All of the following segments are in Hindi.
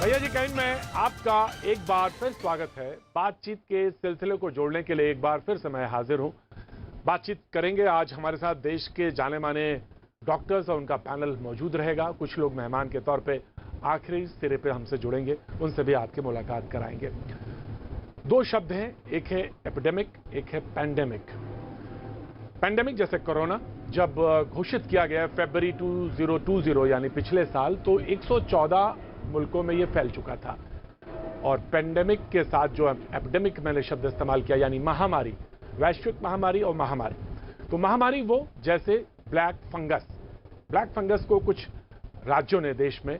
भैया जी कहीं में आपका एक बार फिर स्वागत है। बातचीत के सिलसिले को जोड़ने के लिए एक बार फिर से मैं हाजिर हूं। बातचीत करेंगे आज हमारे साथ देश के जाने माने डॉक्टर्स और उनका पैनल मौजूद रहेगा। कुछ लोग मेहमान के तौर पे आखिरी सिरे पे हमसे जुड़ेंगे, उनसे भी आपकी मुलाकात कराएंगे। दो शब्द हैं, एक है एपिडेमिक, एक है पैंडेमिक। पैंडेमिक जैसे कोरोना जब घोषित किया गया फरवरी 2020 यानी पिछले साल, तो 114 मुल्कों में ये फैल चुका था। और पैंडेमिक के साथ जो एपिडेमिक मैंने शब्द इस्तेमाल किया यानी महामारी, वैश्विक महामारी और महामारी। तो महामारी वो जैसे ब्लैक फंगस को कुछ राज्यों ने देश में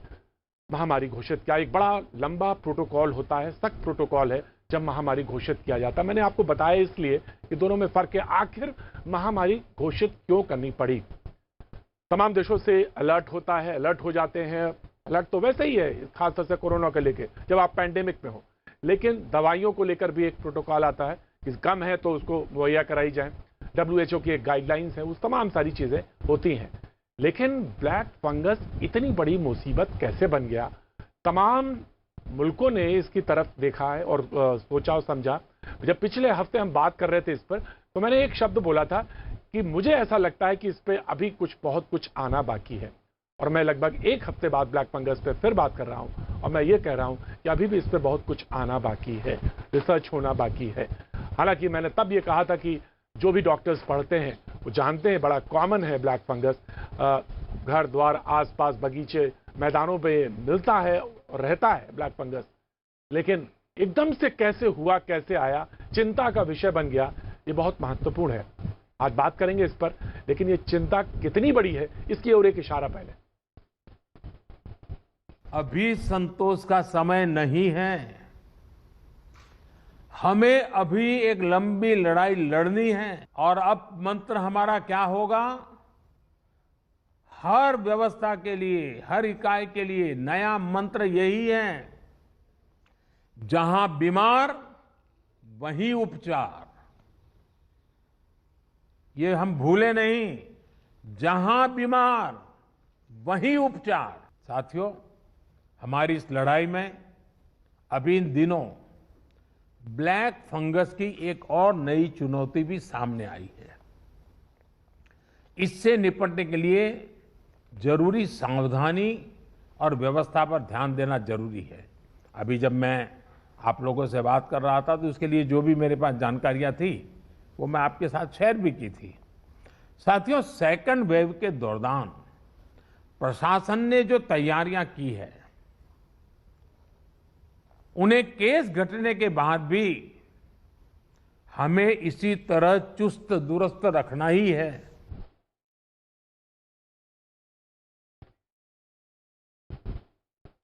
महामारी घोषित किया। एक बड़ा लंबा प्रोटोकॉल होता है, सख्त प्रोटोकॉल है जब महामारी घोषित किया जाता है। मैंने आपको बताया इसलिए कि दोनों में फर्क है। आखिर महामारी घोषित क्यों करनी पड़ी? तमाम देशों से अलर्ट होता है, अलर्ट हो जाते हैं। अलर्ट तो वैसे ही है, खासतौर से कोरोना को लेकर जब आप पैंडेमिक में हो, लेकिन दवाइयों को लेकर भी एक प्रोटोकॉल आता है कि कम है तो उसको मुहैया कराई जाए। WHO की एक गाइडलाइंस है, उस तमाम सारी चीजें होती हैं। लेकिन ब्लैक फंगस इतनी बड़ी मुसीबत कैसे बन गया? तमाम मुल्कों ने इसकी तरफ देखा है और सोचा और समझा। जब पिछले हफ्ते हम बात कर रहे थे इस पर, तो मैंने एक शब्द बोला था कि मुझे ऐसा लगता है कि इस पर अभी बहुत कुछ आना बाकी है। और मैं लगभग एक हफ्ते बाद ब्लैक फंगस पे फिर बात कर रहा हूं और मैं ये कह रहा हूं कि अभी भी इस पे बहुत कुछ आना बाकी है, रिसर्च होना बाकी है। हालांकि मैंने तब ये कहा था कि जो भी डॉक्टर्स पढ़ते हैं वो जानते हैं बड़ा कॉमन है ब्लैक फंगस। घर द्वार, आसपास बगीचे, मैदानों पे मिलता है और रहता है ब्लैक फंगस। लेकिन एकदम से कैसे हुआ, कैसे आया, चिंता का विषय बन गया, ये बहुत महत्वपूर्ण है। आज बात करेंगे इस पर, लेकिन ये चिंता कितनी बड़ी है इसकी ओर एक इशारा पहले। अभी संतोष का समय नहीं है। हमें अभी एक लंबी लड़ाई लड़नी है। और अब मंत्र हमारा क्या होगा? हर व्यवस्था के लिए, हर इकाई के लिए नया मंत्र यही है, जहां बीमार वहीं उपचार। ये हम भूले नहीं, जहां बीमार वहीं उपचार। साथियों, हमारी इस लड़ाई में अभी इन दिनों ब्लैक फंगस की एक और नई चुनौती भी सामने आई है। इससे निपटने के लिए जरूरी सावधानी और व्यवस्था पर ध्यान देना जरूरी है। अभी जब मैं आप लोगों से बात कर रहा था तो उसके लिए जो भी मेरे पास जानकारियां थी वो मैं आपके साथ शेयर भी की थी। साथियों, सेकंड वेव के दौरान प्रशासन ने जो तैयारियां की है, उन्हें केस घटने के बाद भी हमें इसी तरह चुस्त दुरुस्त रखना ही है।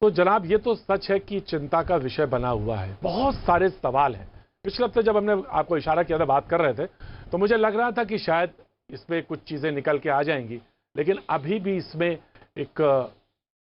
तो जनाब, ये तो सच है कि चिंता का विषय बना हुआ है। बहुत सारे सवाल हैं। पिछले हफ्ते जब हमने आपको इशारा किया था, बात कर रहे थे, तो मुझे लग रहा था कि शायद इसमें कुछ चीजें निकल के आ जाएंगी। लेकिन अभी भी इसमें एक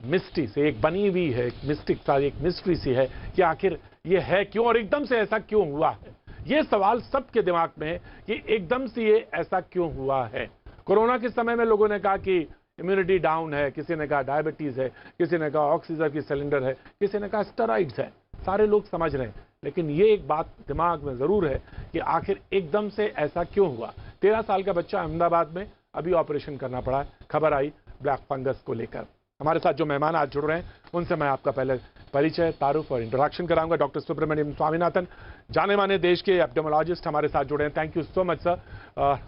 मिस्ट्री से एक बनी हुई है, एक मिस्ट्री सी है कि आखिर ये है क्यों और एकदम से ऐसा क्यों हुआ है। ये सवाल सबके दिमाग में है कि एकदम से ये ऐसा क्यों हुआ है। कोरोना के समय में लोगों ने कहा कि इम्यूनिटी डाउन है, किसी ने कहा डायबिटीज है, किसी ने कहा ऑक्सीजन की सिलेंडर है, किसी ने कहा स्टेरॉइड्स है। सारे लोग समझ रहे हैं, लेकिन ये एक बात दिमाग में जरूर है कि आखिर एकदम से ऐसा क्यों हुआ। 13 साल का बच्चा अहमदाबाद में अभी ऑपरेशन करना पड़ा है, खबर आई ब्लैक फंगस को लेकर। हमारे साथ जो मेहमान आज जुड़ रहे हैं उनसे मैं आपका पहले परिचय, तारुफ और इंट्रोडक्शन कराऊंगा। डॉक्टर सुब्रमण्यम स्वामीनाथन, जाने माने देश के एपिडेमियोलॉजिस्ट हमारे साथ जुड़े हैं। Thank you so much sir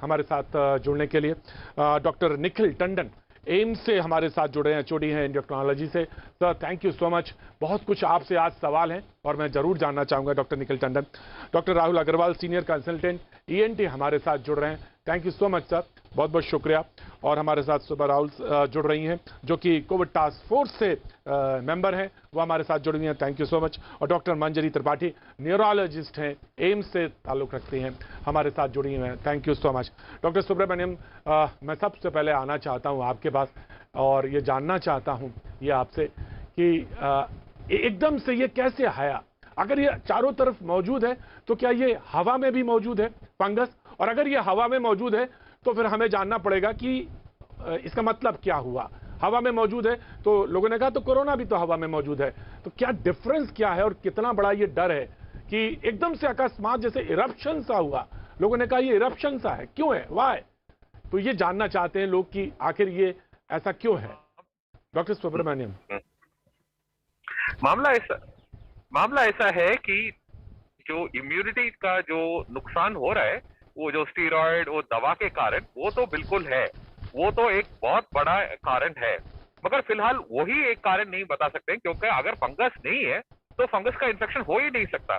हमारे साथ जुड़ने के लिए। डॉक्टर निखिल टंडन एम्स से हमारे साथ जुड़े हैं, एचओडी हैं एंडोक्राइनोलॉजी से। Sir thank you so much. बहुत कुछ आपसे आज सवाल हैं और मैं जरूर जानना चाहूंगा doctor Nikhil Tandon. Doctor Rahul Agrawal, senior consultant ENT हमारे साथ जुड़ रहे हैं। Thank you so much sir, बहुत बहुत शुक्रिया। और हमारे साथ सुबह राहुल जुड़ रही हैं जो कि कोविड टास्क फोर्स से मेंबर हैं, वो हमारे साथ जुड़ रही हैं। Thank you so much. और डॉक्टर मंजरी त्रिपाठी, न्यूरोलॉजिस्ट हैं, एम्स से ताल्लुक रखती हैं, हमारे साथ जुड़ी हैं। Thank you so much. Doctor Subramaniam, मैं सबसे पहले आना चाहता हूं आपके पास और ये जानना चाहता हूं ये आपसे कि एकदम से ये कैसे आया? अगर ये चारों तरफ मौजूद है तो क्या ये हवा में भी मौजूद है फंगस? और अगर ये हवा में मौजूद है तो फिर हमें जानना पड़ेगा कि इसका मतलब क्या हुआ। हवा में मौजूद है। तो लोगों ने कहा तो कोरोना भी तो हवा में मौजूद है। तो क्या डिफरेंस क्या है और कितना बड़ा ये डर है कि एकदम से अकस्मात जैसे इरप्शन सा हुआ, लोगों ने कहा ये इरप्शन सा है, क्यों है, वाई? तो ये जानना चाहते हैं लोग कि आखिर ये ऐसा क्यों है। डॉक्टर सुब्रमण्यम। मामला ऐसा है कि जो इम्यूनिटी का जो नुकसान हो रहा है, वो जो स्टीरॉयड, वो दवा के कारण, वो तो बिल्कुल है, वो तो एक बहुत बड़ा कारण है। मगर फिलहाल वही एक कारण नहीं बता सकते, क्योंकि अगर फंगस नहीं है तो फंगस का इन्फेक्शन हो ही नहीं सकता,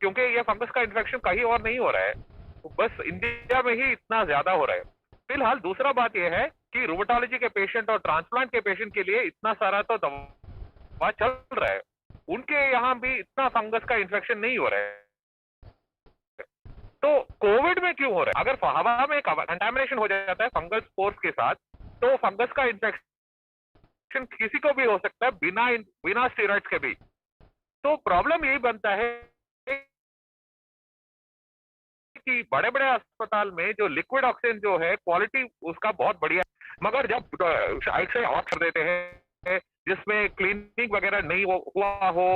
क्योंकि ये फंगस का इन्फेक्शन कहीं और नहीं हो रहा है, तो बस इंडिया में ही इतना ज्यादा हो रहा है फिलहाल। दूसरा बात यह है कि रूमेटोलॉजी के पेशेंट और ट्रांसप्लांट के पेशेंट के लिए इतना सारा तो दवा चल रहा है, उनके यहाँ भी इतना फंगस का इन्फेक्शन नहीं हो रहा है। तो कोविड में क्यों हो रहा है? अगर हवा में कंटामिनेशन हो जाता है फंगल स्पोर्स के साथ, तो फंगस का इन्फेक्शन किसी को भी हो सकता है, बिना स्टेरॉइड्स के भी। तो प्रॉब्लम यही बनता है कि बड़े बड़े अस्पताल में जो लिक्विड ऑक्सीजन जो है, क्वालिटी उसका बहुत बढ़िया है, मगर जब ऐसे ऑफ कर देते हैं जिसमें क्लीनिंग वगैरह नहीं हुआ हो,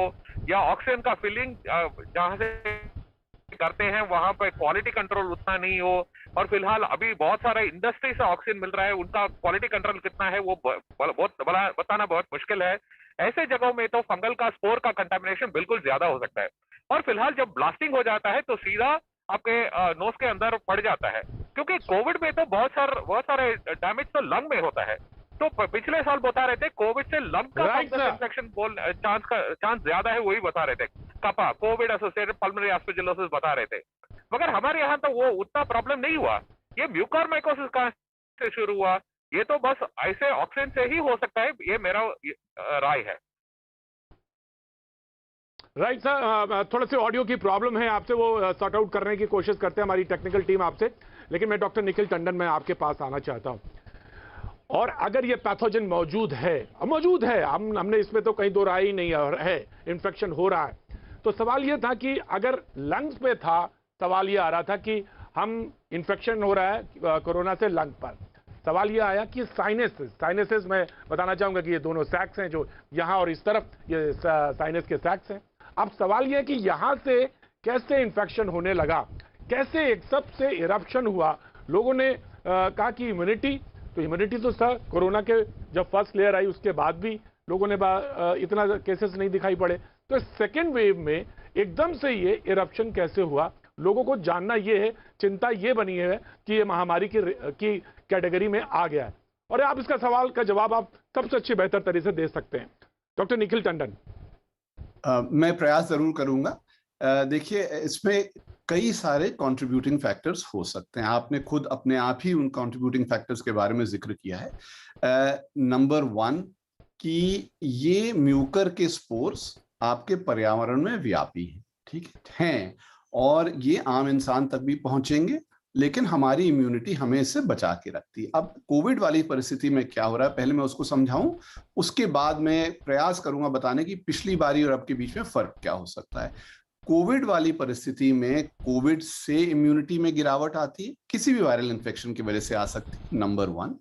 या ऑक्सीजन का फिलिंग जहां से करते हैं वहां पर क्वालिटी कंट्रोल उतना नहीं हो, और फिलहाल अभी बहुत सारे इंडस्ट्री से ऑक्सीजन मिल रहा है, उनका क्वालिटी कंट्रोल कितना है वो बहुत बताना बहुत मुश्किल है। ऐसे जगहों में तो फंगल का स्पोर का कंटामिनेशन बिल्कुल ज्यादा हो सकता है। और फिलहाल जब ब्लास्टिंग हो जाता है तो सीधा आपके नोज के अंदर पड़ जाता है, क्योंकि कोविड में तो बहुत सारे डैमेज तो लंग में होता है। तो पिछले साल बता रहे थे कोविड से लंग का इन्फेक्शन चांस ज्यादा है, वही बता रहे थे, कपा कोविड एसोसिएटेड पल्मोनरी एस्परजिलोसिस बता रहे थे। मगर हमारे यहाँ तो वो उतना प्रॉब्लम नहीं हुआ। ये म्यूकोरमाइकोसिस कहां से शुरू हुआ? ये तो बस ऐसे ऑक्सीजन से ही हो सकता है, ये मेरा राय है। राइट सर, थोड़ा सी ऑडियो की प्रॉब्लम है, आपसे वो सॉर्ट आउट करने की कोशिश करते हैं हमारी टेक्निकल टीम आपसे। लेकिन मैं डॉक्टर निखिल टंडन मैं आपके पास आना चाहता हूं। और अगर ये पैथोजन मौजूद है, हमने इसमें तो कहीं दो राय ही नहीं है, इन्फेक्शन हो रहा है, तो सवाल ये था कि अगर लंग्स पे था, सवाल ये आ रहा था कि हम इन्फेक्शन हो रहा है कोरोना से लंग पर, सवाल ये आया कि साइनसेस मैं बताना चाहूंगा कि ये दोनों सैक्स हैं, जो यहाँ और इस तरफ ये साइनस के सैक्स हैं। अब सवाल यह है कि यहां से कैसे इन्फेक्शन होने लगा, कैसे एक सबसे इरप्शन हुआ। लोगों ने कहा कि इम्यूनिटी तो सर कोरोना के जब फर्स्ट लेयर आई उसके बाद भी लोगों ने इतना केसेस नहीं दिखाई पड़े, तो सेकेंड वेव में एकदम से ये इरप्शन कैसे हुआ, लोगों को जानना ये है, चिंता ये बनी है कि ये महामारी की कैटेगरी में आ गया है। और आप इसका सवाल का जवाब आप सबसे अच्छे बेहतर तरीके से दे सकते हैं, डॉक्टर निखिल टंडन। मैं प्रयास जरूर करूंगा। देखिए, इसमें कई सारे कंट्रीब्यूटिंग फैक्टर्स हो सकते हैं। आपने खुद अपने आप ही उन कंट्रीब्यूटिंग फैक्टर्स के बारे में जिक्र किया है। नंबर 1 कि ये म्यूकर के स्पोर्स आपके पर्यावरण में व्यापी हैं, ठीक है, और ये आम इंसान तक भी पहुंचेंगे, लेकिन हमारी इम्यूनिटी हमें इससे बचा के रखती है। अब कोविड वाली परिस्थिति में क्या हो रहा है, पहले मैं उसको समझाऊं, उसके बाद मैं प्रयास करूंगा बताने की पिछली बारी और अब के बीच में फर्क क्या हो सकता है। कोविड वाली परिस्थिति में कोविड से इम्यूनिटी में गिरावट आती है, किसी भी वायरल इन्फेक्शन की वजह से आ सकती है, नंबर 1।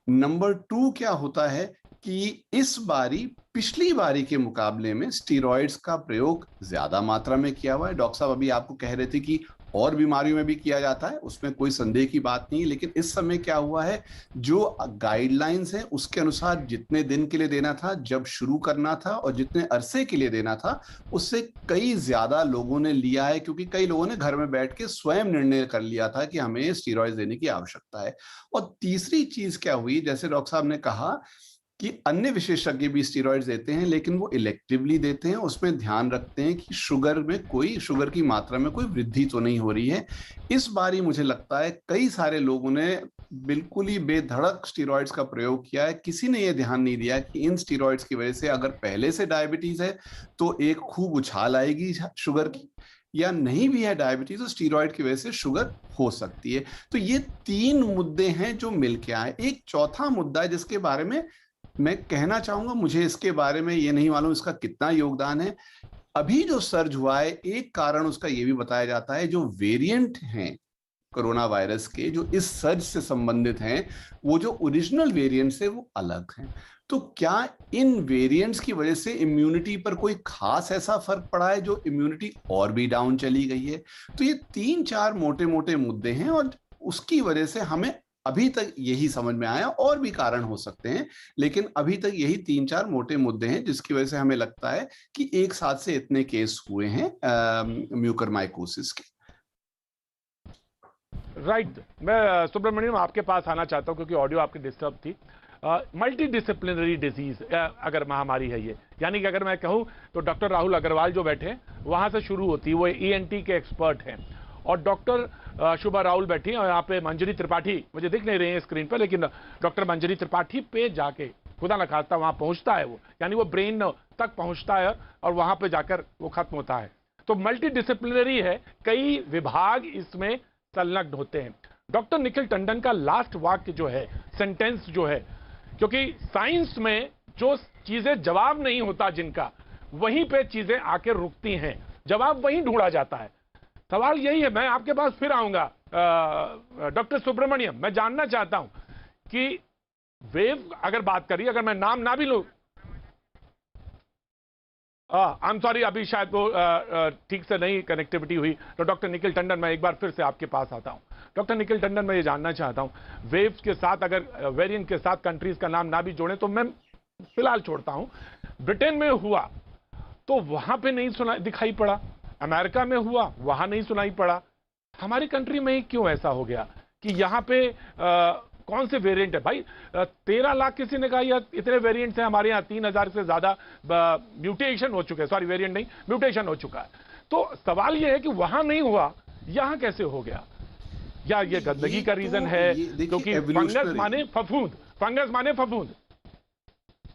नंबर 2 क्या होता है कि इस बारी पिछली बारी के मुकाबले में स्टीरॉइड्स का प्रयोग ज्यादा मात्रा में किया हुआ है। डॉक्टर साहब अभी आपको कह रहे थे कि और बीमारियों में भी किया जाता है, उसमें कोई संदेह की बात नहीं, लेकिन इस समय क्या हुआ है, जो गाइडलाइंस हैं उसके अनुसार जितने दिन के लिए देना था, जब शुरू करना था, और जितने अरसे के लिए देना था, उससे कई ज्यादा लोगों ने लिया है, क्योंकि कई लोगों ने घर में बैठ के स्वयं निर्णय कर लिया था कि हमें स्टीरॉइड देने की आवश्यकता है। और तीसरी चीज क्या हुई, जैसे डॉक्टर साहब ने कहा कि अन्य विशेषज्ञ भी स्टीरॉइड्स देते हैं, लेकिन वो इलेक्टिवली देते हैं, उसमें ध्यान रखते हैं कि शुगर की मात्रा में कोई वृद्धि तो नहीं हो रही है। इस बारी मुझे लगता है कई सारे लोगों ने बिल्कुल ही बेधड़क स्टीरॉइड्स का प्रयोग किया है। किसी ने ये ध्यान नहीं दिया कि इन स्टीरॉइड्स की वजह से अगर पहले से डायबिटीज है तो एक खूब उछाल आएगी शुगर की, या नहीं भी है डायबिटीज तो स्टीरॉइड की वजह से शुगर हो सकती है। तो ये 3 मुद्दे हैं जो मिलके आए। एक चौथा मुद्दा है जिसके बारे में मैं कहना चाहूंगा, मुझे इसके बारे में ये नहीं मालूम इसका कितना योगदान है। अभी जो सर्ज हुआ है, एक कारण उसका ये भी बताया जाता है, जो वेरिएंट हैं कोरोना वायरस के जो इस सर्ज से संबंधित हैं, वो जो ओरिजिनल वेरिएंट्स है वो अलग हैं। तो क्या इन वेरिएंट्स की वजह से इम्यूनिटी पर कोई खास ऐसा फर्क पड़ा है जो इम्यूनिटी और भी डाउन चली गई है? तो ये 3-4 मोटे-मोटे मुद्दे हैं और उसकी वजह से हमें अभी तक यही समझ में आया, और भी कारण हो सकते हैं, लेकिन अभी तक यही 3-4 मोटे मुद्दे हैं जिसकी वजह से हमें लगता है कि एक साथ से इतने केस हुए हैं म्यूकरमाइकोसिस के। राइट, मैं सुब्रमण्यम आपके पास आना चाहता हूं क्योंकि ऑडियो आपकी डिस्टर्ब थी। मल्टी डिसिप्लिनरी डिजीज अगर महामारी है ये, यानी कि अगर मैं कहूं तो डॉक्टर राहुल अग्रवाल जो बैठे हैं वहां से शुरू होती है, वो ENT के एक्सपर्ट हैं, और डॉक्टर शुभा राहुल बैठी हैं, और यहाँ पे मंजरी त्रिपाठी मुझे दिख नहीं रही है स्क्रीन पर, लेकिन डॉक्टर मंजरी त्रिपाठी पे जाके खुदा न खास्ता वहां पहुंचता है वो, यानी वो ब्रेन तक पहुंचता है और वहां पे जाकर वो खत्म होता है। तो मल्टी डिसिप्लिनरी है, कई विभाग इसमें संलग्न होते हैं। डॉक्टर निखिल टंडन का लास्ट वाक्य जो है, सेंटेंस जो है, क्योंकि साइंस में जो चीजें जवाब नहीं होता जिनका, वहीं पे चीजें आके रुकती हैं, जवाब वहीं ढूंढा जाता है। सवाल यही है, मैं आपके पास फिर आऊंगा डॉक्टर सुब्रमण्यम, मैं जानना चाहता हूं कि वेव अगर बात करिए, अगर मैं नाम ना भी लूं, आई एम सॉरी, अभी शायद वो ठीक से नहीं कनेक्टिविटी हुई, तो डॉक्टर निखिल टंडन मैं एक बार फिर से आपके पास आता हूं। डॉक्टर निखिल टंडन, मैं ये जानना चाहता हूं, वेव्स के साथ अगर वेरिएंट के साथ कंट्रीज का नाम ना भी जोड़े तो मैं फिलहाल छोड़ता हूं। ब्रिटेन में हुआ तो वहां पे नहीं सुना दिखाई पड़ा, अमेरिका में हुआ वहां नहीं सुनाई पड़ा, हमारी कंट्री में ही क्यों ऐसा हो गया कि यहां पे कौन से वेरिएंट है भाई? 13 लाख किसी ने कहा या इतने वेरिएंट्स हैं हमारे यहाँ, 3000 से ज्यादा म्यूटेशन हो चुके हैं, सॉरी वेरिएंट नहीं, म्यूटेशन हो चुका है। तो सवाल यह है कि वहां नहीं हुआ, यहां कैसे हो गया? या ये गंदगी का रीजन है? क्योंकि फंगस माने फफूंद, फंगस माने फफूंद।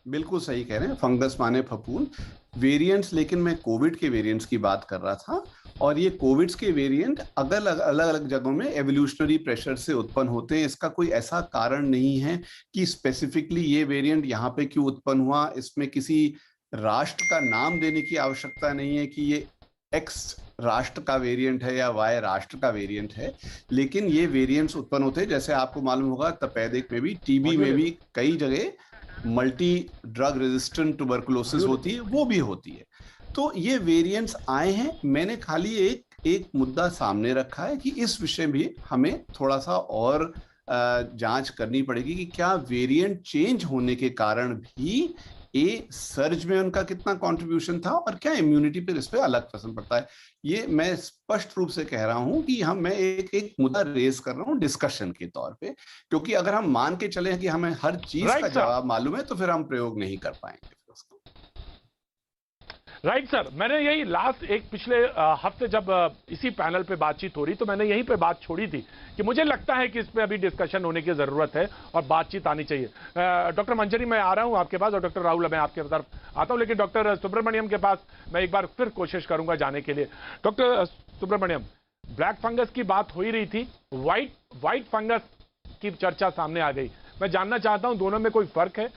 बिल्कुल सही कह रहे हैं, फंगस माने फफूंद वेरिएंट्स, लेकिन मैं कोविड के वेरिएंट्स की बात कर रहा था, और ये कोविड्स के वेरिएंट अलग अलग जगहों में एवोल्यूशनरी प्रेशर से उत्पन्न होते हैं। इसका कोई ऐसा कारण नहीं है कि स्पेसिफिकली ये वेरिएंट यहाँ पे क्यों उत्पन्न हुआ। इसमें किसी राष्ट्र का नाम देने की आवश्यकता नहीं है कि ये एक्स राष्ट्र का वेरिएंट है या वाई राष्ट्र का वेरिएंट है, लेकिन ये वेरिएंट्स उत्पन्न होते हैं। जैसे आपको मालूम होगा, तपेदिक में भी, टीबी में भी कई जगह मल्टी ड्रग रेजिस्टेंट ट्यूबरकुलोसिस होती है, वो भी होती है। तो ये वेरिएंट्स आए हैं, मैंने खाली एक मुद्दा सामने रखा है कि इस विषय भी हमें थोड़ा सा और जांच करनी पड़ेगी कि क्या वेरिएंट चेंज होने के कारण भी सर्ज में उनका कितना कंट्रीब्यूशन था, और क्या इम्यूनिटी पर इस पे अलग असर पड़ता है। ये मैं स्पष्ट रूप से कह रहा हूं कि मैं एक मुद्दा रेज कर रहा हूं डिस्कशन के तौर पे, क्योंकि अगर हम मान के चले कि हमें हर चीज का जवाब मालूम है तो फिर हम प्रयोग नहीं कर पाएंगे उसको। राइट सर, मैंने यही लास्ट एक पिछले हफ्ते जब इसी पैनल पे बातचीत हो रही तो मैंने यहीं पे बात छोड़ी थी कि मुझे लगता है कि इस पे अभी डिस्कशन होने की जरूरत है और बातचीत आनी चाहिए। डॉक्टर मंजरी, मैं आ रहा हूं आपके पास, और डॉक्टर राहुल मैं आपके तरफ आता हूं, लेकिन डॉक्टर सुब्रमण्यम के पास मैं एक बार फिर कोशिश करूंगा जाने के लिए। डॉक्टर सुब्रमण्यम, ब्लैक फंगस की बात हो ही रही थी, व्हाइट फंगस की चर्चा सामने आ गई। मैं जानना चाहता हूं दोनों में कोई फर्क है,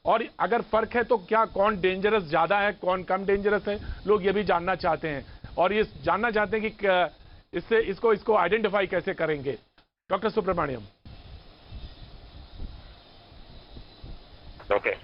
और अगर फर्क है तो क्या कौन डेंजरस ज्यादा है, कौन कम डेंजरस है, लोग ये भी जानना चाहते हैं, और ये जानना चाहते हैं कि इससे इसको आइडेंटिफाई कैसे करेंगे। डॉक्टर सुब्रमण्यम। ओके,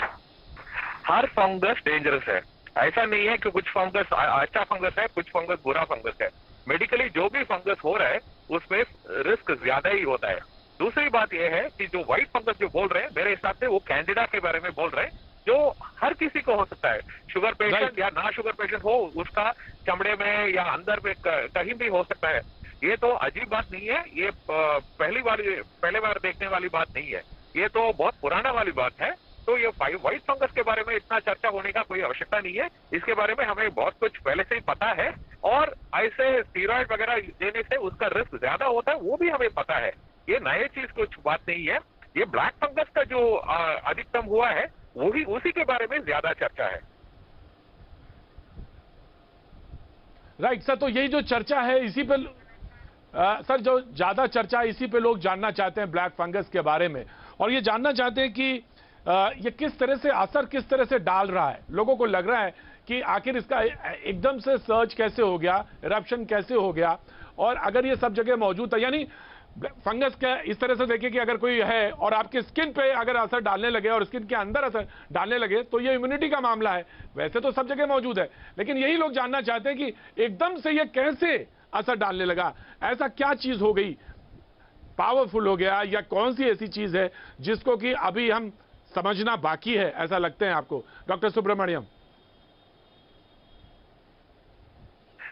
हर फंगस डेंजरस है, ऐसा नहीं है कि कुछ फंगस अच्छा फंगस है, कुछ फंगस बुरा फंगस है। मेडिकली जो भी फंगस हो रहा है उसमें रिस्क ज्यादा ही होता है। दूसरी बात यह है कि जो व्हाइट फंगस जो बोल रहे हैं, मेरे हिसाब से वो कैंडिडा के बारे में बोल रहे हैं, जो हर किसी को हो सकता है, शुगर पेशेंट या ना शुगर पेशेंट हो, उसका चमड़े में या अंदर में कहीं भी हो सकता है। ये तो अजीब बात नहीं है, ये पहले बार देखने वाली बात नहीं है, ये तो बहुत पुराना वाली बात है। तो ये व्हाइट फंगस के बारे में इतना चर्चा होने का कोई आवश्यकता नहीं है, इसके बारे में हमें बहुत कुछ पहले से ही पता है, और ऐसे स्टीरॉइड वगैरह देने से उसका रिस्क ज्यादा होता है, वो भी हमें पता है। ये नए चीज कुछ बात नहीं है। ये ब्लैक फंगस का जो अधिकतम हुआ है वही उसी के बारे में ज्यादा चर्चा है। राइट सर, तो यही जो चर्चा है इसी पे सर जो ज्यादा चर्चा है इसी पे लोग जानना चाहते हैं ब्लैक फंगस के बारे में, और ये जानना चाहते हैं कि ये किस तरह से असर किस तरह से डाल रहा है। लोगों को लग रहा है कि आखिर इसका एकदम से सर्ज कैसे हो गया, इरप्शन कैसे हो गया, और अगर ये सब जगह मौजूद है, यानी फंगस का इस तरह से देखिए कि अगर कोई है और आपकी स्किन पे अगर असर डालने लगे और स्किन के अंदर असर डालने लगे तो ये इम्यूनिटी का मामला है। वैसे तो सब जगह मौजूद है, लेकिन यही लोग जानना चाहते हैं कि एकदम से ये कैसे असर डालने लगा, ऐसा क्या चीज हो गई, पावरफुल हो गया, या कौन सी ऐसी चीज है जिसको कि अभी हम समझना बाकी है, ऐसा लगते हैं आपको डॉक्टर सुब्रमण्यम?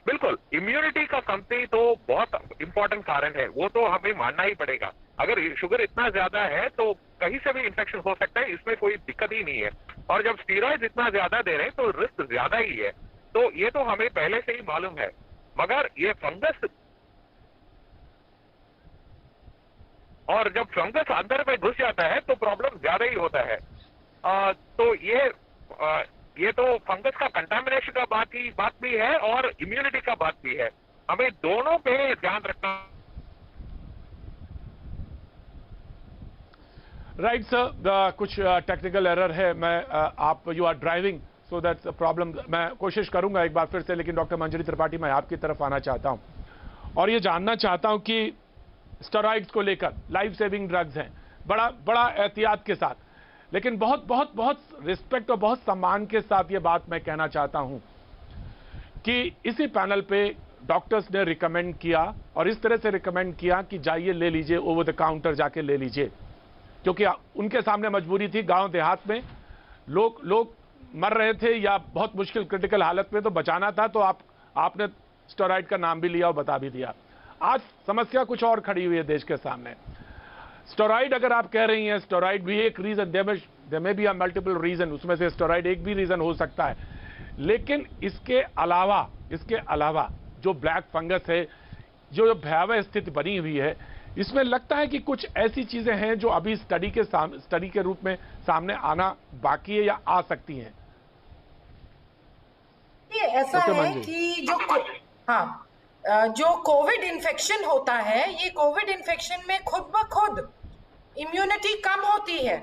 बिल्कुल, इम्यूनिटी का कमती तो बहुत इंपॉर्टेंट कारण है, वो तो हमें मानना ही पड़ेगा। अगर शुगर इतना ज्यादा है तो कहीं से भी इंफेक्शन हो सकता है, इसमें कोई दिक्कत ही नहीं है। और जब स्टीरॉइड इतना ज्यादा दे रहे हैं तो रिस्क ज्यादा ही है, तो ये तो हमें पहले से ही मालूम है। मगर ये फंगस, और जब फंगस अंदर में घुस जाता है तो प्रॉब्लम ज्यादा ही होता है। तो ये तो फंगस का कंटामिनेशन का बात भी है और इम्यूनिटी का बात भी है, हमें दोनों पे ध्यान रखना। राइट सर, कुछ टेक्निकल एरर है। मैं आप you are driving so that's problem. मैं कोशिश करूंगा एक बार फिर से, लेकिन डॉक्टर मंजरी त्रिपाठी मैं आपकी तरफ आना चाहता हूं और ये जानना चाहता हूं कि स्टेरॉइड्स को लेकर लाइफ सेविंग ड्रग्स हैं, बड़ा एहतियात के साथ, लेकिन बहुत बहुत बहुत रिस्पेक्ट और बहुत सम्मान के साथ ये बात मैं कहना चाहता हूं कि इसी पैनल पे डॉक्टर्स ने रिकमेंड किया और इस तरह से रिकमेंड किया कि जाइए ले लीजिए, ओवर द काउंटर जाके ले लीजिए, क्योंकि उनके सामने मजबूरी थी। गांव देहात में लोग मर रहे थे या बहुत मुश्किल क्रिटिकल हालत में, तो बचाना था, तो आपने स्टेरॉइड का नाम भी लिया और बता भी दिया। आज समस्या कुछ और खड़ी हुई है देश के सामने। स्टेरॉइड अगर आप कह रही हैं, स्टेरॉइड भी एक reason, there may be a multiple reason, उसमें से स्टेरॉइड एक भी रीजन हो सकता है, लेकिन इसके अलावा जो ब्लैक फंगस है, जो भयावह स्थिति बनी हुई है, इसमें लगता है कि कुछ ऐसी चीजें हैं जो अभी स्टडी के रूप में सामने आना बाकी है या आ सकती हैं। ये ऐसा है कि जो कोविड इन्फेक्शन होता है, ये कोविड इन्फेक्शन में खुद ब खुद इम्यूनिटी कम होती है।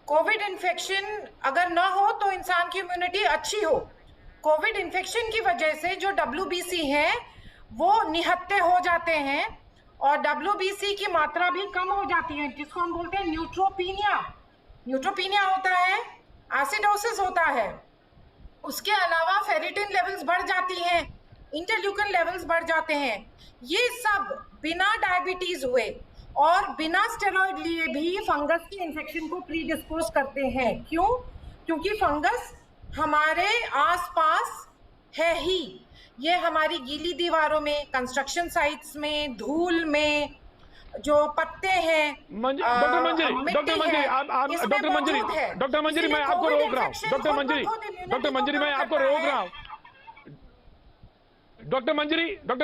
कोविड इन्फेक्शन अगर ना हो तो इंसान की इम्यूनिटी अच्छी हो। कोविड इन्फेक्शन की वजह से जो WBC है वो निहत्थे हो जाते हैं और WBC की मात्रा भी कम हो जाती है, जिसको हम बोलते हैं न्यूट्रोपीनिया होता है, एसिडोसिस होता है। उसके अलावा फेरिटिन लेवल्स बढ़ जाती हैं, इंटरल्यूकिन लेवल्स बढ़ जाते हैं। ये सब बिना डायबिटीज हुए और बिना स्टेरॉइड लिए भी फंगस की इन्फेक्शन को प्रीडिस्पोज करते हैं। क्यों? क्योंकि फंगस हमारे आसपास है ही। ये हमारी गीली दीवारों में, कंस्ट्रक्शन साइट्स में, धूल में, जो पत्ते हैं, डॉक्टर मंजरी मैं आपको रोक रहा हूं। डॉक्टर मंजरी मैं आपको रोक रहा हूं। डॉक्टर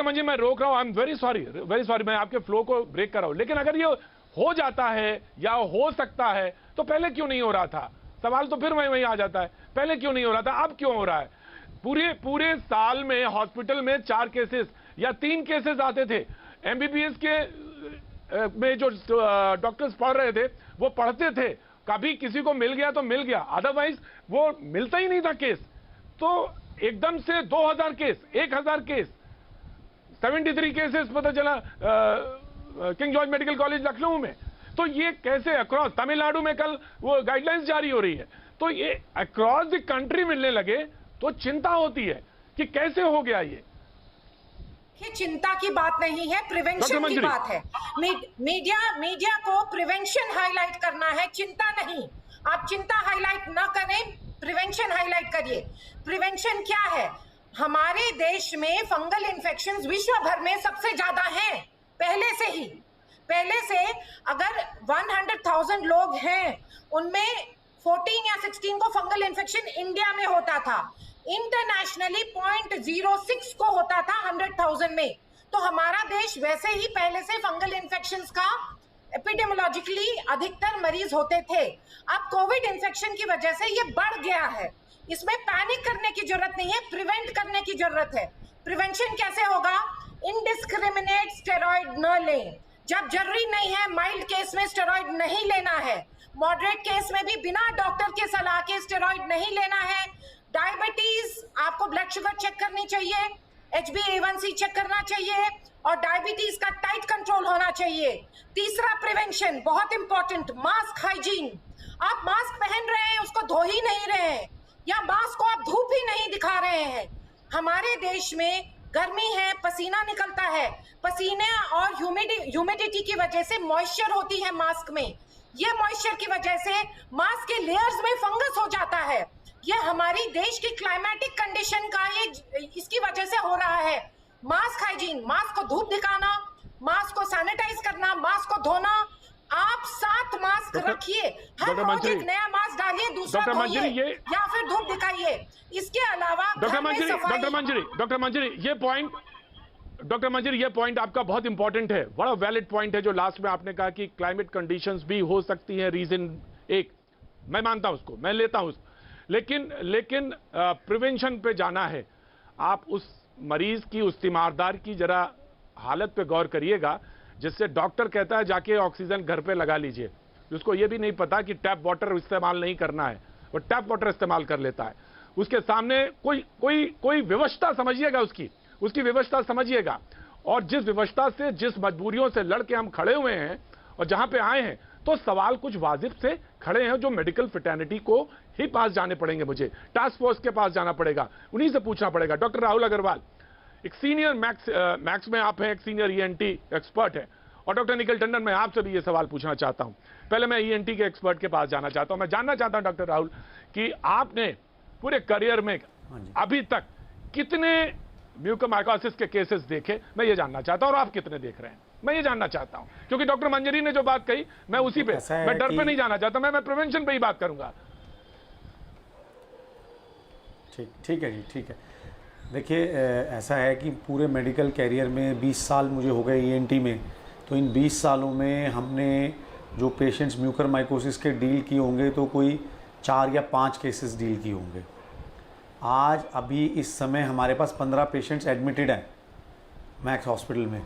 मंजरी मैं रोक रहा हूं। आई एम वेरी सॉरी, मैं आपके फ्लो को ब्रेक कर रहा हूं। लेकिन अगर ये हो जाता है या हो सकता है तो पहले क्यों नहीं हो रहा था? सवाल तो फिर वही आ जाता है, पहले क्यों नहीं हो रहा था, अब क्यों हो रहा है? पूरे साल में हॉस्पिटल में 4 केसेस या 3 केसेस आते थे। MBBS के में जो डॉक्टर्स पढ़ रहे थे वो पढ़ते थे, कभी किसी को मिल गया तो मिल गया, अदरवाइज वो मिलता ही नहीं था केस। तो एकदम से 2000 केस, 1000 केस, 73 केसेस पता चला king George medical college Lucknow में। तो ये कैसे अक्रॉस तमिलनाडु में कल वो गाइडलाइंस जारी हो रही है, तो ये अक्रॉस द कंट्री मिलने लगे तो चिंता होती है कि कैसे हो गया ये चिंता की बात नहीं है, प्रिवेंशन की बात है। मीडिया को प्रिवेंशन हाईलाइट करना है, चिंता नहीं। आप चिंता हाईलाइट ना करें, प्रिवेंशन हाईलाइट करिए। प्रिवेंशन क्या है? हमारे देश में फंगल इन्फेक्शंस विश्व भर में सबसे ज्यादा हैं, पहले से अगर 100,000 लोग हैं उनमें 14 या 16 को फंगल इन्फेक्शन इंडिया में होता था। इंटरनेशनली 0.06 को होता था 100,000 में। तो हमारा देश वैसे ही पहले से फंगल इन्फेक्शंस का एपिडेमियोलॉजिकली अधिकतर मरीज होते थे। अब कोविड इन्फेक्शन की वजह से ये बढ़ गया है। इसमें पैनिक करने की जरूरत नहीं है, प्रिवेंट करने की जरूरत है। प्रिवेंशन कैसे होगा? इनडिस्क्रिमिनेट स्टेरॉइड न लें। जब जरूरी नहीं है, माइल्ड केस में स्टेरॉइड नहीं लेना है। मॉडरेट केस में भी बिना डॉक्टर के सलाह के स्टेरॉइड नहीं लेना है। डायबिटीज, आपको ब्लड शुगर चेक करनी चाहिए, HbA1c चेक करना चाहिए और डायबिटीज का टाइट कंट्रोल होना चाहिए। तीसरा प्रिवेंशन बहुत इंपॉर्टेंट, मास्क हाइजीन। आप मास्क पहन रहे हैं, उसको धो ही नहीं रहे हैं, या मास्क को आप धूप ही नहीं दिखा रहे हैं। हमारे देश में गर्मी है, पसीना निकलता है, पसीने और ह्यूमिडिटी की वजह से मॉइस्चर होती है मास्क में। ये मॉइस्चर की वजह से मास्क के लेयर्स में फंगस हो जाता है। ये हमारी देश की क्लाइमेटिक कंडीशन का इसकी वजह से हो रहा है। मास्क हाइजीन, मास्क को धूप दिखाना, मास्क को सैनिटाइज करना, मास्क को धोना। आप 7 मास्क रखिए, हर रोज एक नया मास्क डालिए, दूसरा धोइए या फिर धूप दिखाइए। इसके अलावा डॉक्टर मंजरी, ये पॉइंट आपका बहुत इंपॉर्टेंट है, बड़ा वैलिड पॉइंट है जो लास्ट में आपने कहा कि क्लाइमेट कंडीशंस भी हो सकती हैं रीजन एक, मैं मानता हूं उसको, मैं लेता हूं उसको, लेकिन प्रिवेंशन पे जाना है। आप उस मरीज की, उस तीमारदार की जरा हालत पे गौर करिएगा जिससे डॉक्टर कहता है जाके ऑक्सीजन घर पे लगा लीजिए, उसको ये भी नहीं पता कि टैप वाटर इस्तेमाल नहीं करना है, वो टैप वाटर इस्तेमाल कर लेता है। उसके सामने कोई व्यवस्था समझिएगा, उसकी व्यवस्था समझिएगा। और जिस व्यवस्था से, जिस मजबूरियों से लड़के हम खड़े हुए हैं और जहां पे आए हैं, तो सवाल कुछ वाजिब से खड़े हैं जो मेडिकल फ्रेटर्निटी को ही पास जाने पड़ेंगे। मुझे टास्क फोर्स के पास जाना पड़ेगा, उन्हीं से पूछना पड़ेगा। डॉक्टर राहुल अग्रवाल, एक सीनियर मैक्स में आप हैं, एक सीनियर ईएनटी एक्सपर्ट है, और डॉक्टर निखिल टंडन, मैं आपसे भी ये सवाल पूछना चाहता हूं। पहले मैं ईएनटी के एक्सपर्ट के पास जाना चाहता हूं। मैं जानना चाहता हूं डॉक्टर राहुल कि आपने पूरे करियर में अभी तक कितने म्यूकोरमाइकोसिस के केसेस देखे, मैं ये जानना चाहता हूं, और आप कितने देख रहे हैं, मैं ये जानना चाहता हूं। क्योंकि डॉक्टर मंजरी ने जो बात कही, मैं उसी पे, मैं डर पे नहीं जाना चाहता, मैं प्रिवेंशन पे ही बात करूंगा। ठीक है जी, ठीक है। देखिए, ऐसा है कि पूरे मेडिकल कैरियर में 20 साल मुझे हो गए ईएनटी में, तो इन 20 सालों में हमने जो पेशेंट्स म्यूकोरमाइकोसिस के डील किए होंगे तो कोई 4 या 5 केसेस डील किए होंगे। आज अभी इस समय हमारे पास 15 पेशेंट्स एडमिटेड हैं मैक्स हॉस्पिटल में।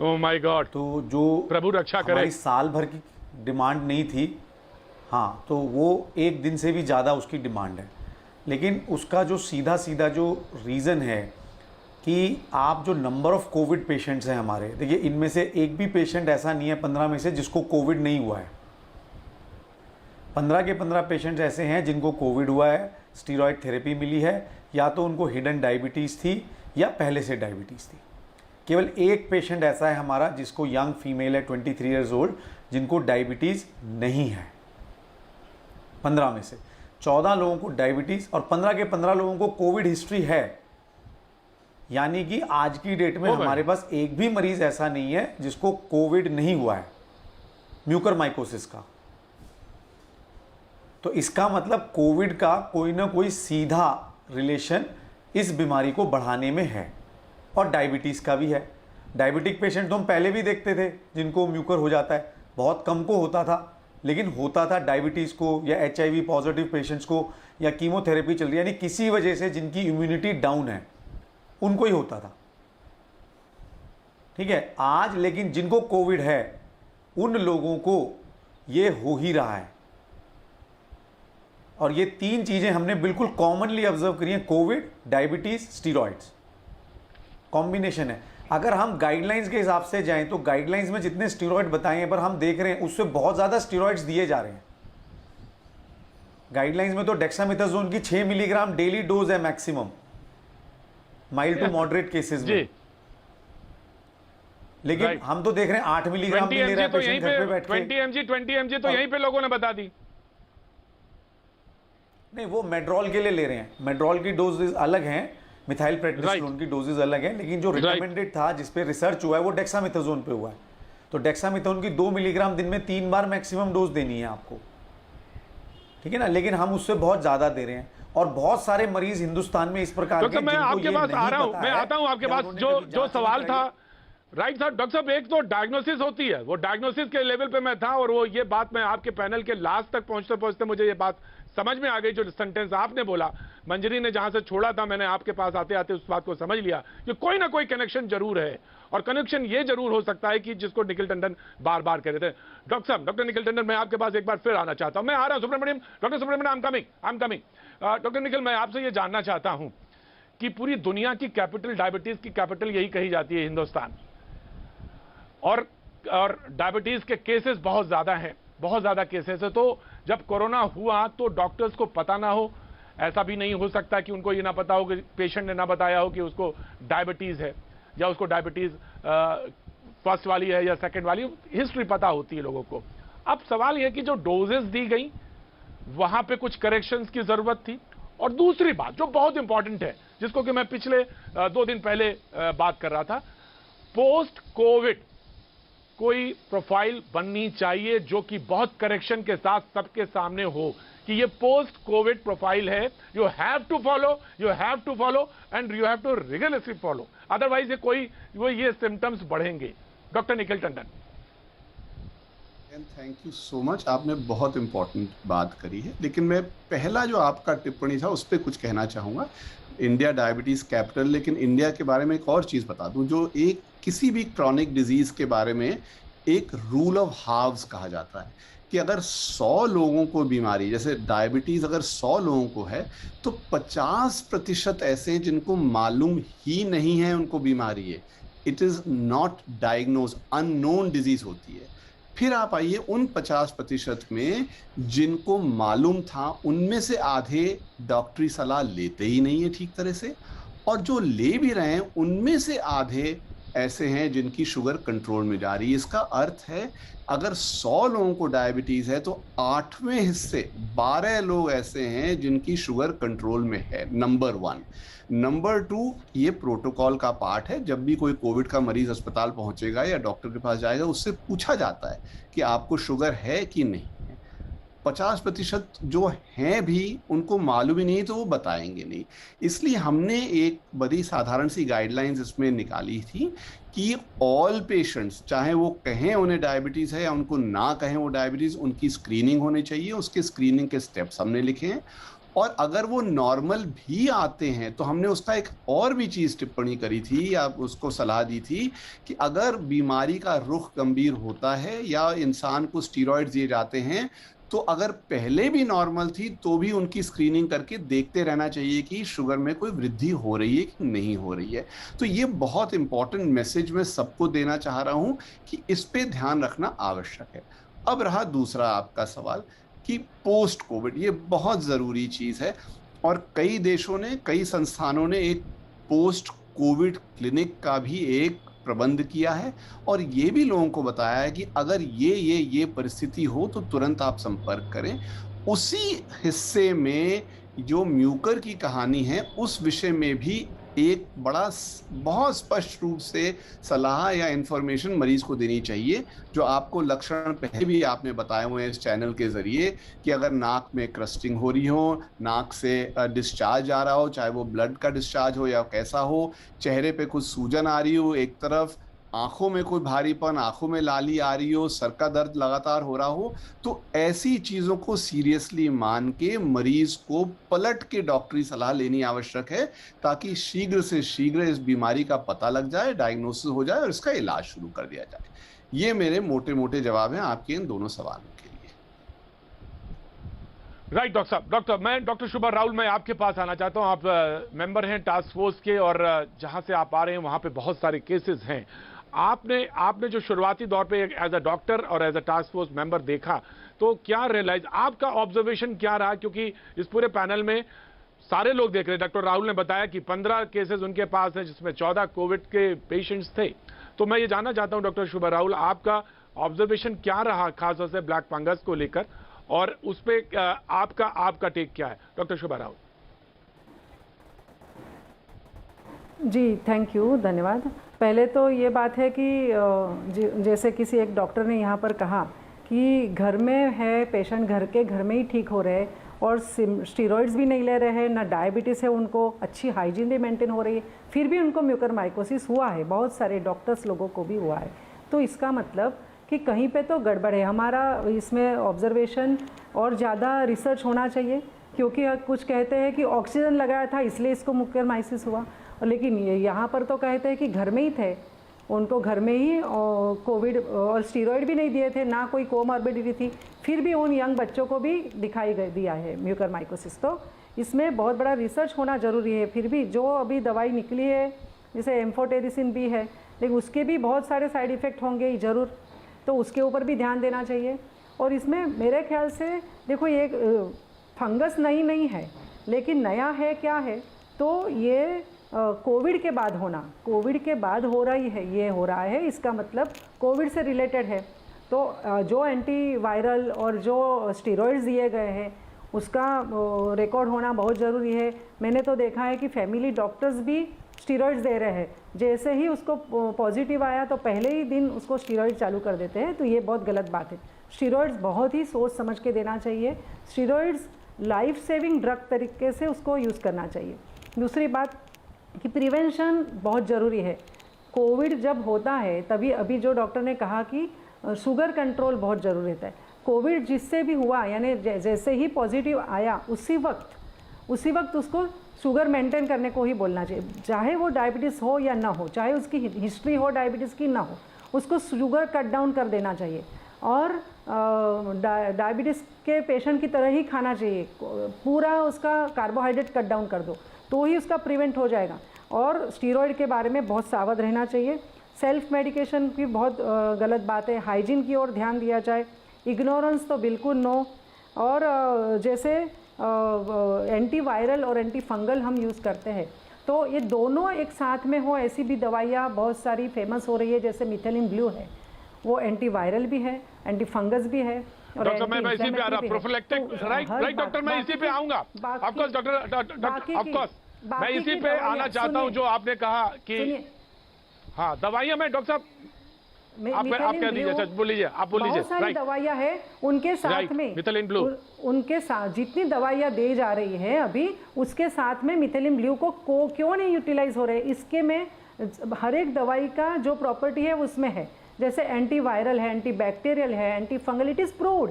Oh my God. तो जो प्रभु रक्षा करे, हमारी साल भर की डिमांड नहीं थी, हाँ, तो वो एक दिन से भी ज़्यादा उसकी डिमांड है। लेकिन उसका जो सीधा जो रीज़न है कि आप जो नंबर ऑफ कोविड पेशेंट्स हैं हमारे, देखिए इनमें से एक भी पेशेंट ऐसा नहीं है 15 में से जिसको कोविड नहीं हुआ है। 15 के 15 पेशेंट्स ऐसे हैं जिनको कोविड हुआ है, स्टीरॉयड थेरेपी मिली है, या तो उनको हिडन डायबिटीज़ थी या पहले से डायबिटीज़ थी। केवल एक पेशेंट ऐसा है हमारा जिसको यंग फीमेल है 23 ईयर्स ओल्ड, जिनको डायबिटीज़ नहीं है। 15 में से 14 लोगों को डायबिटीज़ और 15 के 15 लोगों को कोविड हिस्ट्री है। यानी कि आज की डेट में हमारे पास एक भी मरीज ऐसा नहीं है जिसको कोविड नहीं हुआ है म्यूकोरमाइकोसिस का। तो इसका मतलब कोविड का कोई ना कोई सीधा रिलेशन इस बीमारी को बढ़ाने में है, और डायबिटीज़ का भी है। डायबिटिक पेशेंट तो हम पहले भी देखते थे जिनको म्यूकर हो जाता है, बहुत कम को होता था, लेकिन होता था डायबिटीज़ को या HIV पॉजिटिव पेशेंट्स को या कीमोथेरेपी चल रही है, यानी किसी वजह से जिनकी इम्यूनिटी डाउन है उनको ही होता था। ठीक है, आज लेकिन जिनको कोविड है उन लोगों को ये हो ही रहा है। और ये 3 चीजें हमने बिल्कुल कॉमनली ऑब्जर्व करी हैं, कोविड, डायबिटीज, स्टीरॉइड्स, कॉम्बिनेशन है। अगर हम गाइडलाइंस के हिसाब से जाएं तो गाइडलाइंस में जितने स्टीरॉइड बताए हैं पर हम देख रहे हैं उससे बहुत ज्यादा स्टीरॉइड्स दिए जा रहे हैं। गाइडलाइंस में तो डेक्सामेथासोन की 6 मिलीग्राम डेली डोज है maximum mild to moderate cases में, लेकिन हम तो देख रहे हैं 8 मिलीग्राम भी ले रहा है पेशेंट घर पे बैठ के। 20 mg तो यहीं पे लोगों ने बता दी। नहीं, वो मेड्रोल के लिए ले रहे हैं, मेड्रोल की डोजेज अलग हैं, मिथाइल प्रेडनिसोलोन की डोजेज अलग हैं, लेकिन जो रिकमेंडेड था जिस पे रिसर्च हुआ है वो डेक्सामेथासोन पे हुआ है। तो डेक्सामेथासोन की 2 मिलीग्राम दिन में 3 बार मैक्सिमम डोज देनी है आपको, ठीक है ना, लेकिन हम उससे बहुत ज्यादा दे रहे हैं। और बहुत सारे मरीज हिंदुस्तान में इस प्रकार के, मैं आपके पास आ रहा हूं, मैं आता हूं आपके पास। जो सवाल था, राइट साहब, डॉक्टर साहब, एक तो डायग्नोसिस होती है, वो डायग्नोसिस के लेवल पे मैं था, और वो ये बात मैं आपके पैनल के लास्ट तक पहुंचते पहुंचते मुझे ये बात समझ में आ गई। जो सेंटेंस आपने बोला, मंजरी ने जहां से छोड़ा था, मैंने आपके पास आते आते उस बात को समझ लिया कि कोई ना कोई कनेक्शन जरूर है, और कनेक्शन ये जरूर हो सकता है कि जिसको निखिल टंडन बार बार कह रहे थे। डॉक्टर साहब, डॉक्टर निखिल टंडन, मैं आपके पास एक बार फिर आना चाहता हूं। मैं आ रहा हूं Subramaniam, doctor Subramaniam, I am coming. Doctor Nikhil, मैं आपसे ये जानना चाहता हूं कि पूरी दुनिया की कैपिटल, डायबिटीज की कैपिटल यही कही जाती है हिंदुस्तान, और डायबिटीज के केसेस बहुत ज्यादा हैं, बहुत ज्यादा केसेस है। तो जब कोरोना हुआ तो डॉक्टर्स को पता ना हो, ऐसा भी नहीं हो सकता कि उनको ये ना पता हो कि पेशेंट ने ना बताया हो कि उसको डायबिटीज है या उसको डायबिटीज फर्स्ट वाली है या सेकंड वाली, हिस्ट्री पता होती है लोगों को। अब सवाल यह कि जो डोजेस दी गई वहां पे कुछ करेक्शंस की जरूरत थी। और दूसरी बात जो बहुत इंपॉर्टेंट है, जिसको कि मैं पिछले 2 दिन पहले बात कर रहा था, पोस्ट कोविड कोई प्रोफाइल बननी चाहिए जो कि बहुत करेक्शन के साथ सबके सामने हो कि ये पोस्ट कोविड प्रोफाइल है। You have to follow and you have to regularly follow, otherwise ये सिम्टम्स बढ़ेंगे। Doctor Nikhil Tandon. Thank you so much, आपने बहुत इंपॉर्टेंट बात करी है, लेकिन मैं पहला जो आपका टिप्पणी था उस पर कुछ कहना चाहूँगा। इंडिया डायबिटीज़ कैपिटल, लेकिन इंडिया के बारे में एक और चीज़ बता दूं, जो एक किसी भी क्रॉनिक डिजीज़ के बारे में एक रूल ऑफ हाव्स कहा जाता है कि अगर 100 लोगों को बीमारी, जैसे डायबिटीज़ अगर 100 लोगों को है तो 50% ऐसे हैं जिनको मालूम ही नहीं है उनको बीमारी है। It is not diagnose, unknown disease होती है। फिर आप आइए उन 50% में जिनको मालूम था, उनमें से आधे डॉक्टरी सलाह लेते ही नहीं है ठीक तरह से, और जो ले भी रहे हैं उनमें से आधे ऐसे हैं जिनकी शुगर कंट्रोल में जा रही है। इसका अर्थ है अगर 100 लोगों को डायबिटीज है तो 8वें हिस्से 12 लोग ऐसे हैं जिनकी शुगर कंट्रोल में है। नंबर 1। नंबर 2, ये प्रोटोकॉल का पार्ट है। जब भी कोई कोविड का मरीज अस्पताल पहुंचेगा या डॉक्टर के पास जाएगा, उससे पूछा जाता है कि आपको शुगर है कि नहीं। 50% जो हैं भी उनको मालूम ही नहीं तो वो बताएंगे नहीं। इसलिए हमने एक बड़ी साधारण सी गाइडलाइंस इसमें निकाली थी कि ऑल पेशेंट्स, चाहे वो कहें उन्हें डायबिटीज़ है या उनको ना कहें वो डायबिटीज़, उनकी स्क्रीनिंग होनी चाहिए। उसके स्क्रीनिंग के स्टेप्स हमने लिखे हैं। और अगर वो नॉर्मल भी आते हैं तो हमने उसका एक और भी चीज़ टिप्पणी करी थी या उसको सलाह दी थी कि अगर बीमारी का रुख गंभीर होता है या इंसान को स्टीरॉइड्स दिए जाते हैं, तो अगर पहले भी नॉर्मल थी तो भी उनकी स्क्रीनिंग करके देखते रहना चाहिए कि शुगर में कोई वृद्धि हो रही है कि नहीं हो रही है। तो ये बहुत इंपॉर्टेंट मैसेज मैं सबको देना चाह रहा हूं कि इस पे ध्यान रखना आवश्यक है। अब रहा दूसरा आपका सवाल कि पोस्ट कोविड, ये बहुत ज़रूरी चीज़ है और कई देशों ने, कई संस्थानों ने एक पोस्ट कोविड क्लिनिक का भी एक प्रबंध किया है और ये भी लोगों को बताया है कि अगर ये परिस्थिति हो तो तुरंत आप संपर्क करें। उसी हिस्से में जो म्यूकर की कहानी है उस विषय में भी एक बहुत स्पष्ट रूप से सलाह या इंफॉर्मेशन मरीज को देनी चाहिए। जो आपको लक्षण पहले भी आपने बताए हुए हैं इस चैनल के जरिए कि अगर नाक में क्रस्टिंग हो रही हो, नाक से डिस्चार्ज आ रहा हो, चाहे वो ब्लड का डिस्चार्ज हो या कैसा हो, चेहरे पे कुछ सूजन आ रही हो एक तरफ, आंखों में कोई भारीपन, आंखों में लाली आ रही हो, सर का दर्द लगातार हो रहा हो, तो ऐसी चीज़ों को सीरियसली मान के मरीज को पलट के डॉक्टरी सलाह लेनी आवश्यक है ताकि शीघ्र से शीघ्र इस बीमारी का पता लग जाए, डायग्नोसिस हो जाए और इसका इलाज शुरू कर दिया जाए। ये मेरे मोटे मोटे जवाब हैं आपके इन दोनों सवालों के लिए। राइट डॉक्टर साहब। मैं डॉक्टर शुभा राहुल, मैं आपके पास आना चाहता हूं। आप मेंबर हैं टास्क फोर्स के और जहां से आप आ रहे हैं वहां पे बहुत सारे केसेस हैं। आपने जो शुरुआती दौर पे एज अ डॉक्टर और as a task force member देखा, तो क्या रियलाइज, आपका ऑब्जर्वेशन क्या रहा? क्योंकि इस पूरे पैनल में सारे लोग देख रहे हैं। डॉक्टर राहुल ने बताया कि 15 केसेस उनके पास हैं जिसमें 14 कोविड के पेशेंट्स थे। तो मैं ये जानना चाहता हूं डॉक्टर शुभा राहुल, आपका ऑब्जर्वेशन क्या रहा खासतौर से ब्लैक फंगस को लेकर, और उस पर आपका टेक क्या है डॉक्टर शुभा राहुल? जी थैंक यू, धन्यवाद। पहले तो ये बात है कि जैसे किसी एक डॉक्टर ने यहाँ पर कहा कि घर में है पेशेंट, घर में ही ठीक हो रहे और स्टीरॉइड्स भी नहीं ले रहे हैं, ना डायबिटीज़ है उनको, अच्छी हाइजीन भी मेंटेन हो रही है, फिर भी उनको म्यूकरमाइकोसिस हुआ है। बहुत सारे डॉक्टर्स लोगों को भी हुआ है। तो इसका मतलब कि कहीं पे तो गड़बड़ है। हमारा इसमें ऑब्जर्वेशन और ज़्यादा रिसर्च होना चाहिए, क्योंकि कुछ कहते हैं कि ऑक्सीजन लगाया था इसलिए इसको म्यूकरमाइसिस हुआ, लेकिन यहाँ पर तो कहते हैं कि घर में ही थे, उनको घर में ही कोविड और स्टीरॉइड भी नहीं दिए थे, ना कोई कोमॉर्बिडिटी थी, फिर भी उन यंग बच्चों को भी दिखाई दिया है म्यूकरमाइकोसिस। तो इसमें बहुत बड़ा रिसर्च होना ज़रूरी है। फिर भी जो अभी दवाई निकली है, जैसे एम्फोटेरिसिन भी है, लेकिन उसके भी बहुत सारे साइड इफ़ेक्ट होंगे ज़रूर, तो उसके ऊपर भी ध्यान देना चाहिए। और इसमें मेरे ख्याल से देखो ये फंगस नहीं है, लेकिन नया है क्या है, तो ये कोविड के बाद कोविड के बाद हो रही है, ये हो रहा है, इसका मतलब कोविड से रिलेटेड है। तो जो एंटीवायरल और जो स्टेरॉइड्स दिए गए हैं उसका रिकॉर्ड होना बहुत ज़रूरी है। मैंने तो देखा है कि फैमिली डॉक्टर्स भी स्टेरॉइड्स दे रहे हैं, जैसे ही उसको पॉजिटिव आया तो पहले ही दिन उसको स्टेरॉइड चालू कर देते हैं, तो ये बहुत गलत बात है। स्टेरॉइड्स बहुत ही सोच समझ के देना चाहिए। स्टेरॉइड्स लाइफ सेविंग ड्रग तरीके से उसको यूज़ करना चाहिए। दूसरी बात कि प्रिवेंशन बहुत ज़रूरी है। कोविड जब होता है तभी अभी जो डॉक्टर ने कहा कि शुगर कंट्रोल बहुत ज़रूरी रहता है। कोविड जिससे भी हुआ, यानी जैसे ही पॉजिटिव आया उसी वक्त उसको शुगर मेंटेन करने को ही बोलना चाहिए, चाहे वो डायबिटीज़ हो या ना हो, चाहे उसकी हिस्ट्री हो डायबिटीज़ की ना हो, उसको शुगर कट डाउन कर देना चाहिए। और डायबिटीज़ के पेशेंट की तरह ही खाना चाहिए, पूरा उसका कार्बोहाइड्रेट कट डाउन कर दो तो ही उसका प्रिवेंट हो जाएगा। और स्टीरॉयड के बारे में बहुत सावध रहना चाहिए। सेल्फ मेडिकेशन की बहुत गलत बात है। हाइजीन की ओर ध्यान दिया जाए, इग्नोरेंस तो बिल्कुल नो। और जैसे एंटीवायरल और एंटी फंगल हम यूज़ करते हैं, तो ये दोनों एक साथ में हो, ऐसी भी दवाइयाँ बहुत सारी फेमस हो रही है, जैसे मिथेलिन ब्लू है, वो एंटीवायरल भी है, एंटी फंगस भी है। डॉक्टर मैं इसी पे आ रहा, प्रोफिलैक्टिक, राइट डॉक्टर, मैं इसी पे आऊंगा। Of course doctor, of course मैं इसी पे आना चाहता हूं जो आपने कहा कि हाँ दवाइयां, मैं डॉक्टर साहब आप कह दीजिए, बोल लीजिए, आप बोल लीजिए। बहुत सारी दवाइयां हैं, उनके साथ में मिथेलिन ब्लू, उनके साथ जितनी दवाइयां दी जा रही है अभी, उसके साथ में मिथेलिन ब्लू को क्यों नहीं यूटिलाइज हो रहे? इसके में हर एक दवाई का जो प्रॉपर्टी है उसमें है, जैसे एंटीवायरल है, एंटीबैक्टीरियल है, anti fungal, it is proved.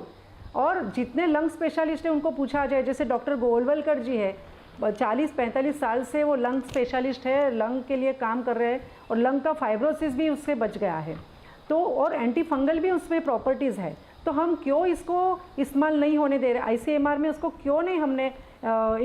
और जितने लंग स्पेशलिस्ट हैं उनको पूछा जाए, जैसे डॉक्टर गोलवलकर जी है, 40-45 साल से वो लंग स्पेशलिस्ट है, लंग के लिए काम कर रहे हैं, और लंग का फाइब्रोसिस भी उससे बच गया है। तो और एंटी फंगल भी उसमें प्रॉपर्टीज़ है, तो हम क्यों इसको इस्तेमाल नहीं होने दे रहे? आईसीएमआर में उसको क्यों नहीं हमने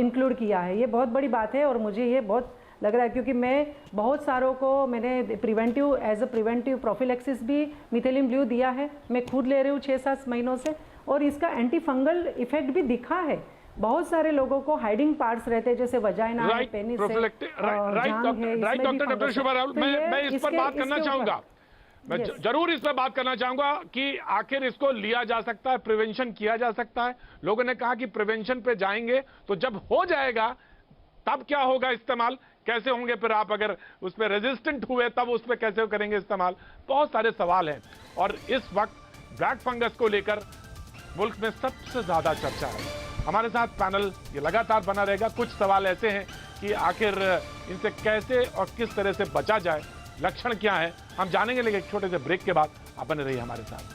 इंक्लूड किया है? ये बहुत बड़ी बात है और मुझे ये बहुत लग रहा है, क्योंकि मैं बहुत सारों को मैंने preventive as a preventive prophylaxis भी मिथेलिन ब्लू दिया है, मैं खुद ले रही हूँ 6-7 महीनों से, और इसका एंटी फंगल इफेक्ट भी दिखा है। बहुत सारे लोगों को हाइडिंग पार्ट्स रहते हैं, जैसे वजाइना है, पेनिस है, राइट डॉक्टर शुभा राहुल, मैं इस पर बात करना चाहूंगा, मैं जरूर इस पर बात करना चाहूंगा कि आखिर इसको लिया जा सकता है, प्रिवेंशन किया जा सकता है। लोगों ने कहा कि प्रिवेंशन पे जाएंगे तो जब हो जाएगा तब क्या होगा, इस्तेमाल कैसे होंगे, फिर आप अगर उस पर रेजिस्टेंट हुए तब उस पर कैसे करेंगे इस्तेमाल, बहुत सारे सवाल हैं। और इस वक्त ब्लैक फंगस को लेकर मुल्क में सबसे ज्यादा चर्चा है। हमारे साथ पैनल ये लगातार बना रहेगा। कुछ सवाल ऐसे हैं कि आखिर इनसे कैसे और किस तरह से बचा जाए, लक्षण क्या है, हम जानेंगे, लेकिन एक छोटे से ब्रेक के बाद आप बने रहिए हमारे साथ।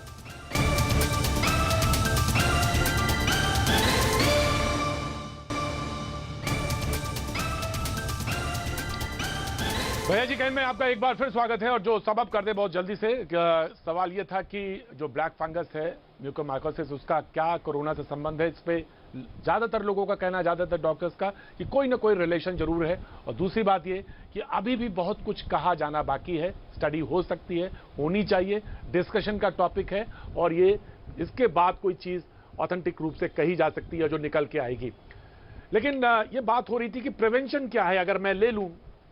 भैया जी कहीं में आपका एक बार फिर स्वागत है। और जो सबब कर दे बहुत जल्दी से, सवाल ये था कि जो ब्लैक फंगस है, म्यूकोमाइकोसिस, उसका क्या कोरोना से संबंध है? इस पे ज्यादातर लोगों का कहना, ज्यादातर डॉक्टर्स का, कि कोई ना कोई रिलेशन जरूर है। और दूसरी बात ये कि अभी भी बहुत कुछ कहा जाना बाकी है, स्टडी हो सकती है, होनी चाहिए, डिस्कशन का टॉपिक है, और ये इसके बाद कोई चीज ऑथेंटिक रूप से कही जा सकती है जो निकल के आएगी। लेकिन ये बात हो रही थी कि प्रिवेंशन क्या है, अगर मैं ले लूं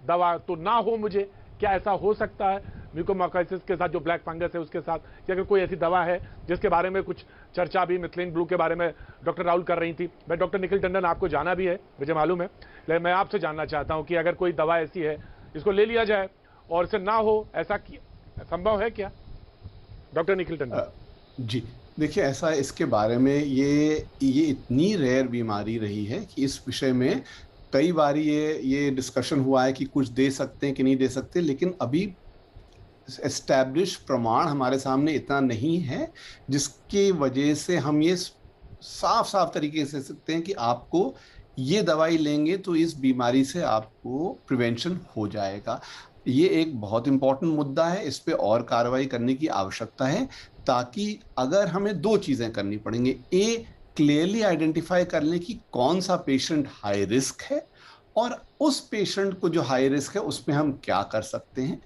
दवा तो ना हो मुझे, क्या ऐसा हो सकता है म्यूकोमाइकोसिस के साथ, जो ब्लैक फंगस है उसके साथ, कि अगर कोई ऐसी दवा है जिसके बारे में कुछ चर्चा भी मिथेलिन ब्लू के बारे में डॉक्टर राहुल कर रही थी। मैं डॉक्टर निखिल टंडन, आपको जाना भी है, मुझे मालूम है, लेकिन मैं आपसे जानना चाहता हूं कि अगर कोई दवा ऐसी है जिसको ले लिया जाए और इसे ना हो, ऐसा संभव है क्या डॉक्टर निखिल टंडन? जी देखिए, ऐसा इसके बारे में ये इतनी रेयर बीमारी रही है कि इस विषय में कई बार ये डिस्कशन हुआ है कि कुछ दे सकते हैं कि नहीं दे सकते, लेकिन अभी एस्टैब्लिश प्रमाण हमारे सामने इतना नहीं है जिसकी वजह से हम ये साफ तरीके से सकते हैं कि आपको ये दवाई लेंगे तो इस बीमारी से आपको प्रिवेंशन हो जाएगा। ये एक बहुत इंपॉर्टेंट मुद्दा है, इस पे और कार्रवाई करने की आवश्यकता है, ताकि अगर हमें 2 चीजें करनी पड़ेंगी। क्लियरली आइडेंटिफाई कर लें कि कौन सा पेशेंट हाई रिस्क है, और उस पेशेंट को जो हाई रिस्क है उसमें हम क्या कर सकते हैं।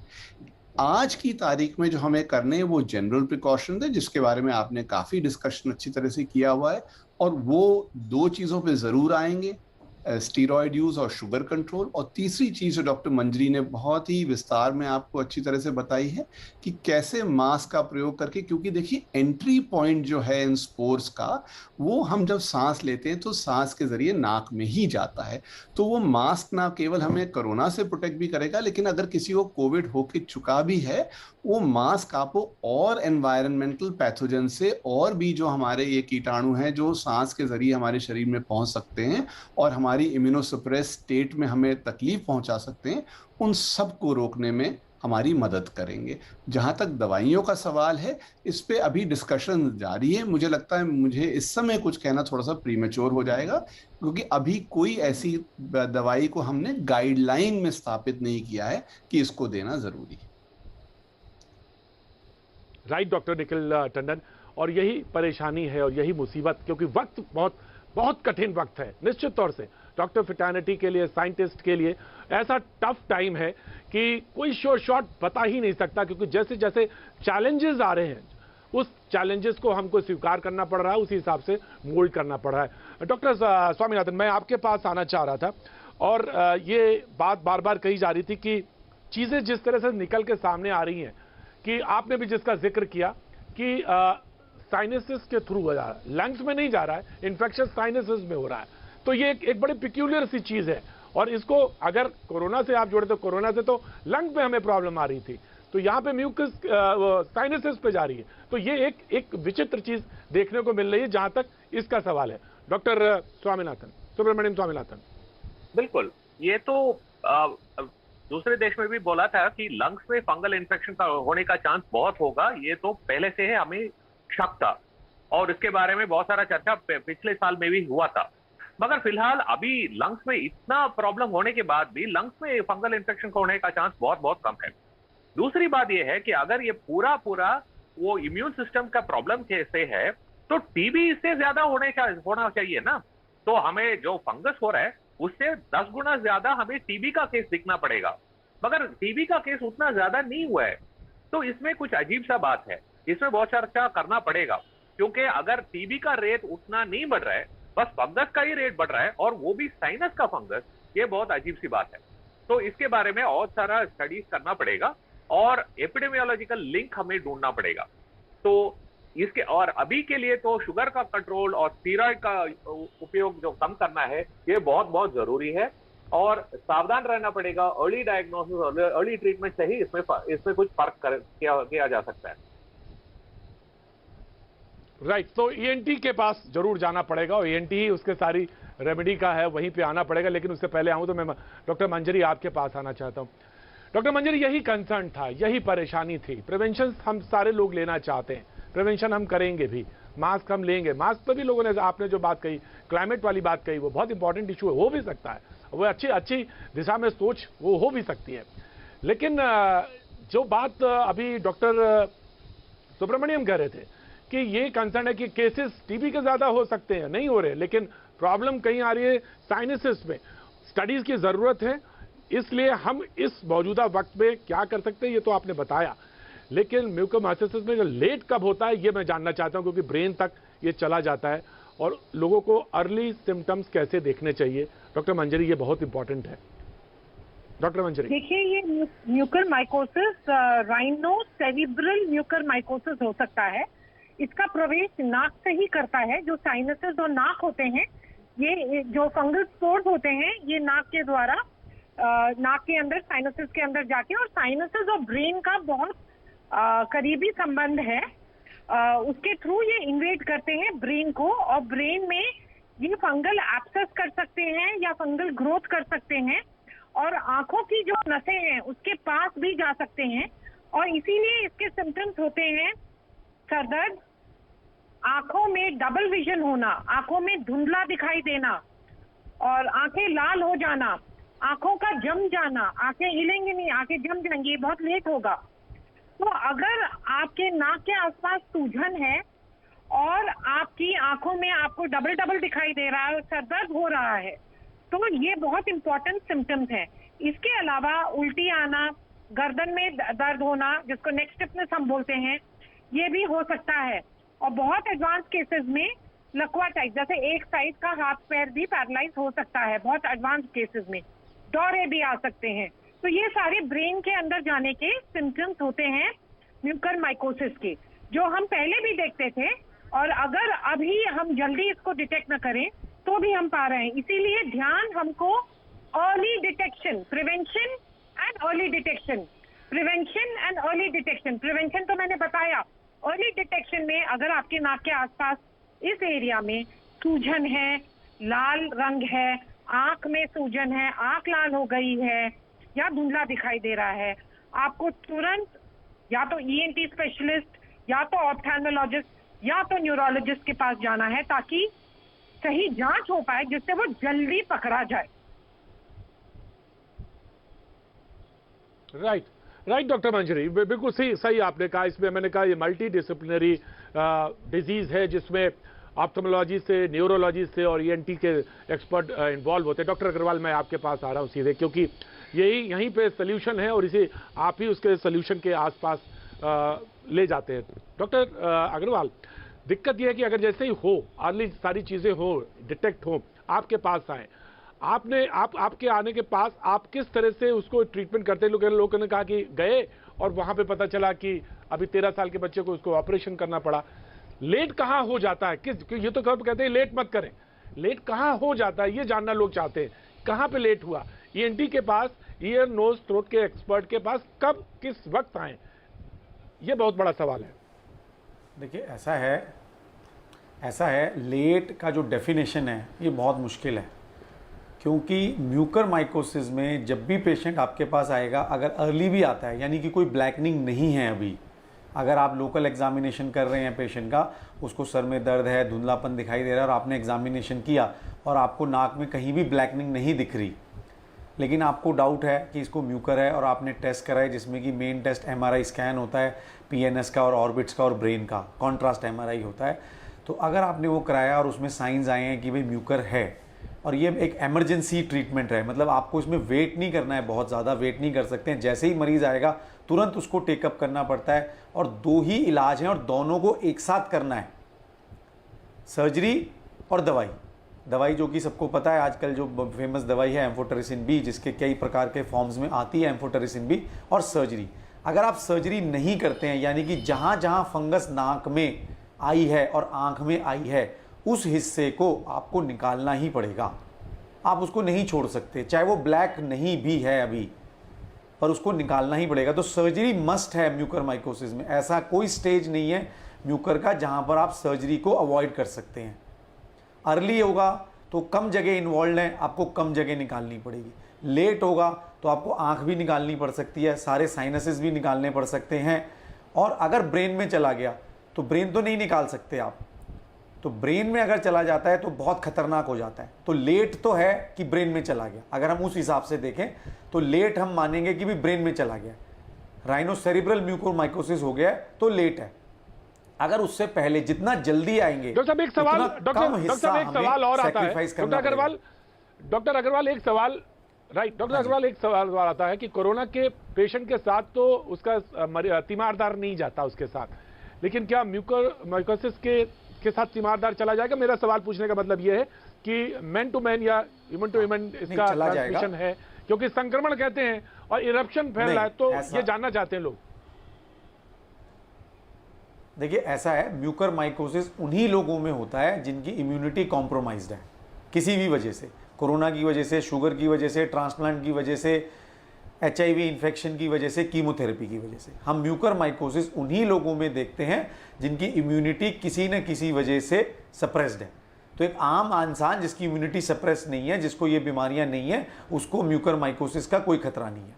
आज की तारीख में जो हमें करने हैं वो जनरल प्रिकॉशन है, जिसके बारे में आपने काफी डिस्कशन अच्छी तरह से किया हुआ है, और वो 2 चीजों पे जरूर आएंगे, स्टीरॉयड यूज और शुगर कंट्रोल। और तीसरी चीज जो डॉक्टर मंजरी ने बहुत ही विस्तार में आपको अच्छी तरह से बताई है कि कैसे मास्क का प्रयोग करके, क्योंकि देखिए एंट्री पॉइंट जो है इन स्पोर्स का, वो हम जब सांस लेते हैं तो सांस के जरिए नाक में ही जाता है। तो वो मास्क ना केवल हमें कोरोना से प्रोटेक्ट भी करेगा, लेकिन अगर किसी को कोविड होके चुका भी है, वो मास्क आपको और एनवायरमेंटल पैथोजन से, और भी जो हमारे ये कीटाणु हैं जो सांस के जरिए हमारे शरीर में पहुंच सकते हैं और हमारी इम्यूनोसप्रेस स्टेट में हमें तकलीफ पहुंचा सकते हैं, उन सब को रोकने में हमारी मदद करेंगे। जहां तक दवाइयों का सवाल है, इस पे अभी डिस्कशन जारी है। मुझे लगता है मुझे इस समय कुछ कहना थोड़ा सा प्रीमेच्योर हो जाएगा, क्योंकि अभी कोई ऐसी दवाई को हमने गाइडलाइन में स्थापित नहीं किया है कि इसको देना जरूरी है। राइट डॉक्टर निखिल टंडन, और यही परेशानी है और यही मुसीबत, क्योंकि वक्त बहुत बहुत कठिन वक्त है निश्चित तौर से डॉक्टर फ्रेटर्निटी के लिए, साइंटिस्ट के लिए ऐसा टफ टाइम है कि कोई शॉर्ट बता ही नहीं सकता, क्योंकि जैसे जैसे चैलेंजेस आ रहे हैं उस चैलेंजेस को हमको स्वीकार करना पड़ रहा है, उसी हिसाब से मोल्ड करना पड़ रहा है। डॉक्टर स्वामीनाथन, मैं आपके पास आना चाह रहा था, और ये बात बार बार कही जा रही थी कि चीजें जिस तरह से निकल के सामने आ रही हैं, कि आपने भी जिसका जिक्र किया कि साइनसिस के थ्रू हो जा रहा है, लंग्स में नहीं जा रहा है, इन्फेक्शन साइनसिस में हो रहा है। तो ये एक बड़ी पिक्यूलियर सी चीज है, और इसको अगर कोरोना से आप जोड़े तो कोरोना से तो लंग में हमें प्रॉब्लम आ रही थी, तो यहाँ पे म्यूकस साइनसिस पे जा रही है। तो ये एक विचित्र चीज देखने को मिल रही है जहां तक इसका सवाल है। डॉक्टर स्वामीनाथन, सुब्रमण्यम स्वामीनाथन। बिल्कुल, ये तो दूसरे देश में भी बोला था कि लंग्स में फंगल इन्फेक्शन का होने का चांस बहुत होगा, ये तो पहले से है, हमें शक था, और इसके बारे में बहुत सारा चर्चा पिछले साल में भी हुआ था। मगर फिलहाल अभी लंग्स में इतना प्रॉब्लम होने के बाद भी लंग्स में फंगल इन्फेक्शन होने का चांस बहुत बहुत कम है। दूसरी बात यह है कि अगर ये पूरा वो इम्यून सिस्टम का प्रॉब्लम कैसे है, तो टीबी इससे ज्यादा होना चाहिए ना। तो हमें जो फंगस हो रहा है उससे 10 गुना ज्यादा हमें टीबी का केस दिखना पड़ेगा, मगर टीबी का केस उतना ज्यादा नहीं हुआ है। तो इसमें कुछ अजीब सा बात है, इसमें बहुत चर्चा करना पड़ेगा, क्योंकि अगर टीबी का रेट उतना नहीं बढ़ रहा है, बस फंगस का ही रेट बढ़ रहा है, और वो भी साइनस का फंगस, ये बहुत अजीब सी बात है। तो इसके बारे में और सारा स्टडीज करना पड़ेगा और एपिडेमियोलॉजिकल लिंक हमें ढूंढना पड़ेगा। तो इसके, और अभी के लिए तो शुगर का कंट्रोल और स्टीरॉयड का उपयोग जो कम करना है, ये बहुत बहुत जरूरी है, और सावधान रहना पड़ेगा। अर्ली डायग्नोसिस और अर्ली ट्रीटमेंट से ही इसमें कुछ फर्क किया जा सकता है। राइट, तो ईएनटी के पास जरूर जाना पड़ेगा, और ईएनटी ही उसके सारी रेमेडी का है, वहीं पे आना पड़ेगा। लेकिन उससे पहले आऊं तो मैं डॉक्टर मंजरी आपके पास आना चाहता हूं। डॉक्टर मंजरी, यही कंसर्न था, यही परेशानी थी। प्रिवेंशन हम सारे लोग लेना चाहते हैं, प्रिवेंशन हम करेंगे भी, मास्क हम लेंगे, मास्क पर भी लोगों ने, आपने जो बात कही, क्लाइमेट वाली बात कही, वो बहुत इंपॉर्टेंट इशू है, हो भी सकता है, वो अच्छी दिशा में सोच वो हो भी सकती है। लेकिन जो बात अभी डॉक्टर सुब्रमण्यम कह रहे थे कि ये कंसर्न है कि केसेस टीबी के ज्यादा हो सकते हैं, नहीं हो रहे, लेकिन प्रॉब्लम कहीं आ रही है साइनसिस में, स्टडीज की जरूरत है। इसलिए हम इस मौजूदा वक्त में क्या कर सकते हैं ये तो आपने बताया, लेकिन म्यूकोमाइकोसिस में जो लेट कब होता है ये मैं जानना चाहता हूं, क्योंकि ब्रेन तक ये चला जाता है, और लोगों को अर्ली सिम्टम्स कैसे देखने चाहिए। डॉक्टर मंजरी, ये बहुत इंपॉर्टेंट है। डॉक्टर मंजरी, देखिए, ये Mucor mycosis rhino cerebral Mucor mycosis हो सकता है। इसका प्रवेश नाक से ही करता है। जो साइनसेस और नाक होते हैं, ये जो फंगल स्पोर्स होते हैं, ये नाक के द्वारा नाक के अंदर साइनसेस के अंदर जाके, और साइनसेस और ब्रेन का बहुत करीबी संबंध है। उसके थ्रू ये इन्वेड करते हैं ब्रेन को, और ब्रेन में ये फंगल एब्सेस कर सकते हैं या फंगल ग्रोथ कर सकते हैं, और आंखों की जो नसें हैं उसके पास भी जा सकते हैं। और इसीलिए इसके सिम्टम्स होते हैं सरदर्द, आंखों में डबल विजन होना, आंखों में धुंधला दिखाई देना, और आंखें लाल हो जाना, आंखों का जम जाना, आंखें हिलेंगी नहीं, आंखें जम जाएंगी, बहुत लेट होगा। तो अगर आपके नाक के आसपास सूजन है और आपकी आंखों में आपको डबल दिखाई दे रहा है, सरदर्द हो रहा है, तो ये बहुत इंपॉर्टेंट सिम्टम्स है। इसके अलावा उल्टी आना, गर्दन में दर्द होना, जिसको नेक स्टिफनेस हम बोलते हैं, ये भी हो सकता है। और बहुत एडवांस केसेस में लकवा टाइप, जैसे एक साइड का हाथ पैर भी पैरालाइज हो सकता है। बहुत एडवांस केसेस में दौरे भी आ सकते हैं। तो ये सारे ब्रेन के अंदर जाने के सिम्टम्स होते हैं म्यूकर माइकोसिस के, जो हम पहले भी देखते थे, और अगर अभी हम जल्दी इसको डिटेक्ट न करें तो भी हम पा रहे हैं। इसीलिए ध्यान हमको early detection, prevention and early detection, prevention and early detection. Prevention तो मैंने बताया, अर्ली डिटेक्शन में अगर आपके नाक के आसपास इस एरिया में सूजन है, लाल रंग है, आंख में सूजन है, आंख लाल हो गई है या धुंधला दिखाई दे रहा है, आपको तुरंत या तो ईएनटी स्पेशलिस्ट या तो ऑप्थेल्मोलॉजिस्ट या तो न्यूरोलॉजिस्ट के पास जाना है, ताकि सही जांच हो पाए, जिससे वो जल्दी पकड़ा जाए। राइट डॉक्टर मंजरी, बिल्कुल सही आपने कहा। इसमें मैंने कहा ये मल्टी डिसिप्लिनरी डिजीज है, जिसमें ऑप्थेल्मोलॉजी से, न्यूरोलॉजी से और ईएनटी के एक्सपर्ट इन्वॉल्व होते हैं। डॉक्टर अग्रवाल, मैं आपके पास आ रहा हूं सीधे, क्योंकि यहीं पे सोल्यूशन है और इसे आप ही उसके सोल्यूशन के आसपास ले जाते हैं। डॉक्टर अग्रवाल, दिक्कत यह है कि अगर जैसे ही हो, अर्ली सारी चीजें हो, डिटेक्ट हो, आपके पास आए, आपके आने के पास आप किस तरह से उसको ट्रीटमेंट करते हैं? लोगों ने कहा कि गए और वहां पे पता चला कि अभी 13 साल के बच्चे को उसको ऑपरेशन करना पड़ा। लेट कहां हो जाता है? ये तो कब कहते हैं लेट मत करें, लेट कहां हो जाता है ये जानना लोग चाहते हैं। कहां पे लेट हुआ? ईएनटी के पास, ईयर नोज थ्रोट के एक्सपर्ट के पास कब, किस वक्त आए? ये बहुत बड़ा सवाल है। देखिए, ऐसा है लेट का जो डेफिनेशन है ये बहुत मुश्किल है, क्योंकि म्यूकर माइकोसिस में जब भी पेशेंट आपके पास आएगा, अगर अर्ली भी आता है, यानी कि कोई ब्लैकनिंग नहीं है अभी, अगर आप लोकल एग्जामिनेशन कर रहे हैं पेशेंट का, उसको सर में दर्द है, धुंधलापन दिखाई दे रहा है और आपने एग्जामिनेशन किया और आपको नाक में कहीं भी ब्लैकनिंग नहीं दिख रही, लेकिन आपको डाउट है कि इसको म्यूकर है और आपने टेस्ट कराए, जिसमें कि मेन टेस्ट एमआरआई स्कैन होता है, पीएनएस का और ऑर्बिट्स का और ब्रेन का कॉन्ट्रास्ट एमआरआई होता है। तो अगर आपने वो कराया और उसमें साइंस आए हैं कि भाई म्यूकर है, और ये एक इमरजेंसी ट्रीटमेंट है, मतलब आपको इसमें वेट नहीं करना है, बहुत ज़्यादा वेट नहीं कर सकते हैं। जैसे ही मरीज़ आएगा तुरंत उसको टेकअप करना पड़ता है, और 2 ही इलाज हैं और दोनों को एक साथ करना है, सर्जरी और दवाई जो कि सबको पता है आजकल जो फेमस दवाई है एम्फोटेरिसिन बी, जिसके कई प्रकार के फॉर्म्स में आती है एम्फोटेरिसिन बी, और सर्जरी। अगर आप सर्जरी नहीं करते हैं, यानी कि जहाँ जहाँ फंगस नाक में आई है और आँख में आई है, उस हिस्से को आपको निकालना ही पड़ेगा, आप उसको नहीं छोड़ सकते, चाहे वो ब्लैक नहीं भी है अभी, पर उसको निकालना ही पड़ेगा। तो सर्जरी मस्ट है म्यूकर माइकोसिस में। ऐसा कोई स्टेज नहीं है म्यूकर का जहां पर आप सर्जरी को अवॉइड कर सकते हैं। अर्ली होगा तो कम जगह इन्वॉल्व है, आपको कम जगह निकालनी पड़ेगी। लेट होगा तो आपको आंख भी निकालनी पड़ सकती है, सारे साइनसेस भी निकालने पड़ सकते हैं, और अगर ब्रेन में चला गया तो ब्रेन तो नहीं निकाल सकते आप, तो ब्रेन में अगर चला जाता है तो बहुत खतरनाक हो जाता है। तो लेट तो है कि ब्रेन में चला गया, अगर हम उस हिसाब से देखें तो लेट हम मानेंगे कि भी ब्रेन में चला गया। राइनोसेरिब्रल म्यूकर माइकोसिस हो गया तो लेट है। अगर उससे पहले जितना जल्दी आएंगे, डॉक्टर साहब एक सवाल, डॉक्टर साहब एक सवाल और आता है, डॉक्टर अग्रवाल एक सवाल, राइट डॉक्टर अग्रवाल एक सवाल आता है कि कोरोना के पेशेंट के साथ तो उसका तीमारदार नहीं जाता उसके साथ, लेकिन क्या म्यूकर माइकोसिस के साथ तीमारदार चला जाएगा? मेरा सवाल पूछने का मतलब यह है कि मैन टू मैन या ह्यूमन टू ह्यूमन इसका ट्रांसमिशन है, क्योंकि संक्रमण कहते हैं और इरप्शन फैल रहा है, तो ये जानना चाहते हैं लोग। देखिए, ऐसा है, म्यूकर माइकोसिस उन्हीं लोगों में होता है जिनकी इम्यूनिटी कॉम्प्रोमाइज्ड है किसी भी वजह से, कोरोना की वजह से, शुगर की वजह से, ट्रांसप्लांट की वजह से, HIV इन्फेक्शन की वजह से, कीमोथेरेपी की वजह से। हम म्यूकर माइकोसिस उन्हीं लोगों में देखते हैं जिनकी इम्यूनिटी किसी न किसी वजह से सप्रेस्ड है। तो एक आम इंसान जिसकी इम्यूनिटी सप्रेस नहीं है, जिसको ये बीमारियां नहीं है, उसको म्यूकर माइकोसिस का कोई खतरा नहीं है,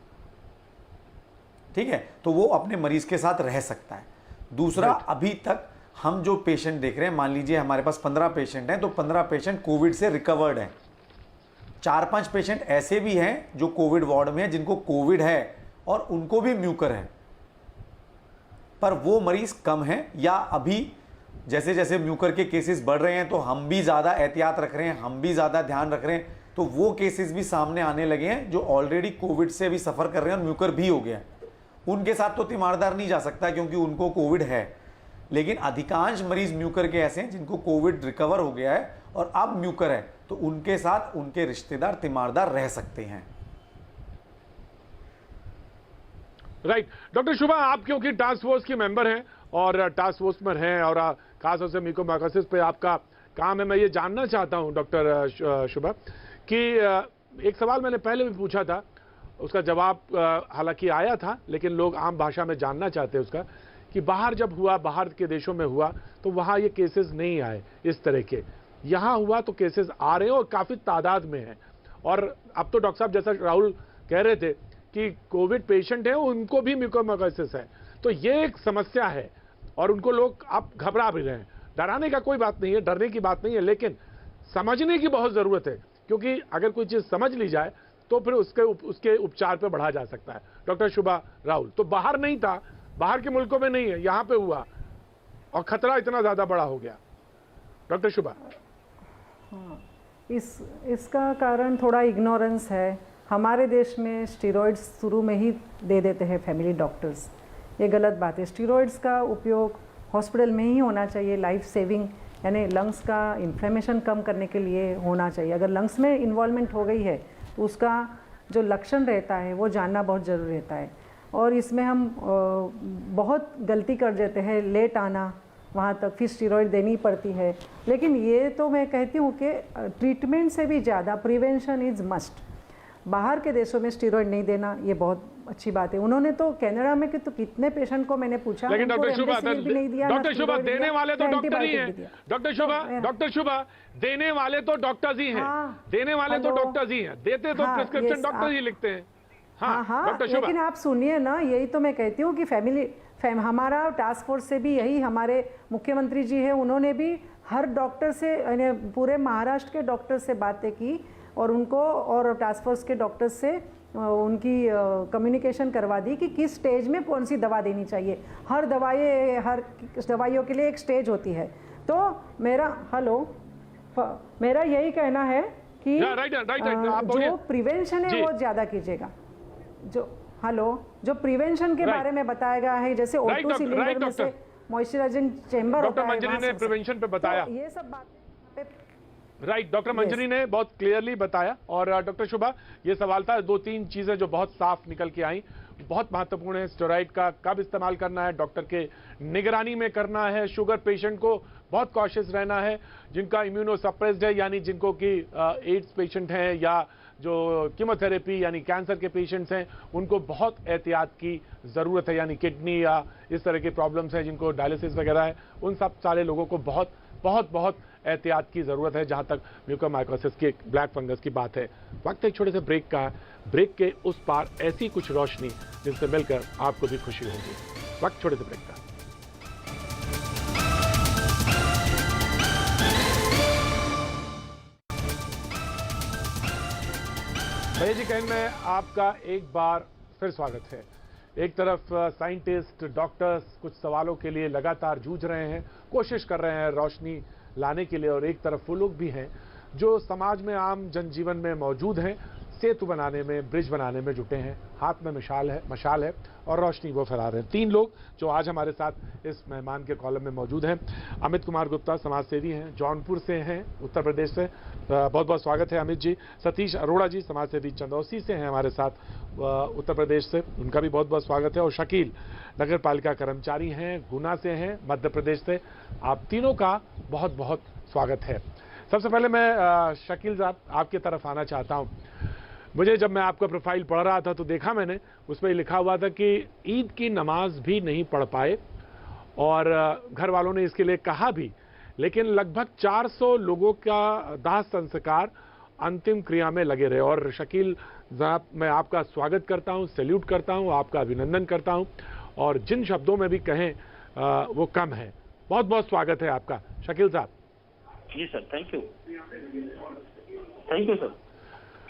ठीक है, तो वो अपने मरीज के साथ रह सकता है। दूसरा, अभी तक हम जो पेशेंट देख रहे हैं, मान लीजिए हमारे पास 15 पेशेंट हैं, तो 15 पेशेंट कोविड से रिकवर्ड हैं। 4-5 पेशेंट ऐसे भी हैं जो कोविड वार्ड में हैं, जिनको कोविड है और उनको भी म्यूकर है, पर वो मरीज कम हैं, या अभी जैसे जैसे म्यूकर के केसेस बढ़ रहे हैं तो हम भी ज़्यादा एहतियात रख रहे हैं, हम भी ज़्यादा ध्यान रख रहे हैं, तो वो केसेस भी सामने आने लगे हैं जो ऑलरेडी कोविड से भी सफ़र कर रहे हैं और म्यूकर भी हो गया है। उनके साथ तो तीमारदार नहीं जा सकता क्योंकि उनको कोविड है, लेकिन अधिकांश मरीज म्यूकर के ऐसे हैं जिनको कोविड रिकवर हो गया है और अब म्यूकर है, तो उनके साथ उनके रिश्तेदार तीमारदार रह सकते हैं। राइट डॉक्टर शुभा, आप क्योंकि टास्क फोर्स की मेंबर हैं और टास्क फोर्स में हैं और खासतौर से म्यूकोमाइकोसिस पे आपका काम है, मैं ये जानना चाहता हूं डॉक्टर शुभा कि एक सवाल मैंने पहले भी पूछा था, उसका जवाब हालांकि आया था, लेकिन लोग आम भाषा में जानना चाहते हैं उसका कि बाहर जब हुआ, बाहर के देशों में हुआ तो वहां ये केसेस नहीं आए इस तरह के, यहां हुआ तो केसेस आ रहे हैं और काफी तादाद में हैं। और अब तो डॉक्टर साहब जैसा राहुल कह रहे थे कि कोविड पेशेंट है उनको भी म्यूकोमाइकोसिस है, तो ये एक समस्या है और उनको लोग अब घबरा भी रहे हैं। डराने का कोई बात नहीं है, डरने की बात नहीं है, लेकिन समझने की बहुत जरूरत है, क्योंकि अगर कोई चीज समझ ली जाए तो फिर उसके उपचार पे बढ़ा जा सकता है। डॉक्टर शुभा राहुल, तो बाहर नहीं था, बाहर के मुल्कों में नहीं है, यहां पे हुआ और खतरा इतना ज्यादा बड़ा हो गया। डॉक्टर शुभा, इसका कारण थोड़ा इग्नोरेंस है। हमारे देश में स्टीरॉइड्स शुरू में ही दे देते हैं फैमिली डॉक्टर्स, ये गलत बात है। स्टीरॉइड्स का उपयोग हॉस्पिटल में ही होना चाहिए, लाइफ सेविंग यानी लंग्स का इन्फ्लेमेशन कम करने के लिए होना चाहिए। अगर लंग्स में इन्वॉल्वमेंट हो गई है तो उसका जो लक्षण रहता है वो जानना बहुत ज़रूरी रहता है। और इसमें हम बहुत गलती कर देते हैं, लेट आना वहाँ तक, फिर स्टीरॉइड देनी पड़ती है। लेकिन ये तो मैं कहती हूँ कि ट्रीटमेंट से भी ज़्यादा प्रिवेंशन इज़ मस्ट। बाहर के देशों में स्टीरॉइड नहीं देना ये बहुत अच्छी बात है। उन्होंने तो कनाडा में कि तो कितने पेशेंट को मैंने पूछा, लेकिन डॉक्टर शुभा डॉक्टर शुभा देने वाले तो डॉक्टर ही हैं। डॉक्टर शुभा देने वाले तो डॉक्टर्स ही हैं, देने वाले तो डॉक्टर्स ही हैं, देते तो प्रिस्क्रिप्शन डॉक्टर ही लिखते हैं। हाँ, लेकिन आप सुनिए ना, यही तो मैं कहती हूँ कि हमारा टास्क फोर्स से भी यही, हमारे मुख्यमंत्री जी है, उन्होंने भी हर डॉक्टर से, पूरे महाराष्ट्र के डॉक्टर से बातें की और उनको और टास्क फोर्स के डॉक्टर से उनकी कम्युनिकेशन करवा दी कि किस स्टेज में कौन सी दवा देनी चाहिए। हर दवाइयों के लिए एक स्टेज होती है। तो मेरा यही कहना है कि जो प्रिवेंशन है वो ज़्यादा कीजिएगा। जो प्रिवेंशन के बारे में बताया गया है, जैसे O2 सिलेंडर में से मॉइस्चराइजिंग चेंबर होता है, डॉक्टर मंजरी ने प्रिवेंशन पे बताया, तो ये सब बातें राइट डॉक्टर मंजरी ने बहुत क्लियरली बताया। और डॉक्टर शुभा, ये सवाल था, 2-3 चीजें जो बहुत साफ निकल के आई, बहुत महत्वपूर्ण है। स्टेरॉइड का कब इस्तेमाल करना है, डॉक्टर के निगरानी में करना है। शुगर पेशेंट को बहुत कॉशियस रहना है, जिनका इम्यूनोसप्रेस्ड है, यानी जिनको कि एड्स पेशेंट हैं या जो कीमोथेरेपी यानी कैंसर के पेशेंट्स हैं, उनको बहुत एहतियात की ज़रूरत है, यानी किडनी या इस तरह के प्रॉब्लम्स हैं जिनको डायलिसिस वगैरह है, उन सब सारे लोगों को बहुत बहुत बहुत एहतियात की ज़रूरत है जहां तक म्यूकोमाइकोसिस की, ब्लैक फंगस की बात है। वक्त एक छोटे से ब्रेक का है, ब्रेक के उस पार ऐसी कुछ रोशनी जिनसे मिलकर आपको भी खुशी होगी। वक्त छोटे से ब्रेक का। भैया जी कहने में आपका एक बार फिर स्वागत है। एक तरफ साइंटिस्ट, डॉक्टर्स कुछ सवालों के लिए लगातार जूझ रहे हैं, कोशिश कर रहे हैं रोशनी लाने के लिए, और एक तरफ वो लोग भी हैं जो समाज में, आम जनजीवन में मौजूद हैं, सेतु बनाने में, ब्रिज बनाने में जुटे हैं, हाथ में मशाल है और रोशनी वो फैला रहे हैं। 3 लोग जो आज हमारे साथ इस मेहमान के कॉलम में मौजूद हैं। अमित कुमार गुप्ता समाजसेवी हैं, जौनपुर से हैं, उत्तर प्रदेश से, बहुत बहुत स्वागत है अमित जी। सतीश अरोड़ा जी समाजसेवी चंदौसी से हैं हमारे साथ, उत्तर प्रदेश से, उनका भी बहुत बहुत स्वागत है। और शकील नगर पालिका कर्मचारी हैं, गुना से हैं, मध्य प्रदेश से। आप तीनों का बहुत बहुत स्वागत है। सबसे पहले मैं शकील साहब आपकी तरफ आना चाहता हूँ। मुझे जब मैं आपका प्रोफाइल पढ़ रहा था तो देखा मैंने, उसमें लिखा हुआ था कि ईद की नमाज भी नहीं पढ़ पाए और घर वालों ने इसके लिए कहा भी, लेकिन लगभग 400 लोगों का दाह संस्कार अंतिम क्रिया में लगे रहे। और शकील साहब, मैं आपका स्वागत करता हूं, सैल्यूट करता हूं, आपका अभिनंदन करता हूं, और जिन शब्दों में भी कहें वो कम है। बहुत बहुत स्वागत है आपका शकील साहब। जी sir, thank you sir.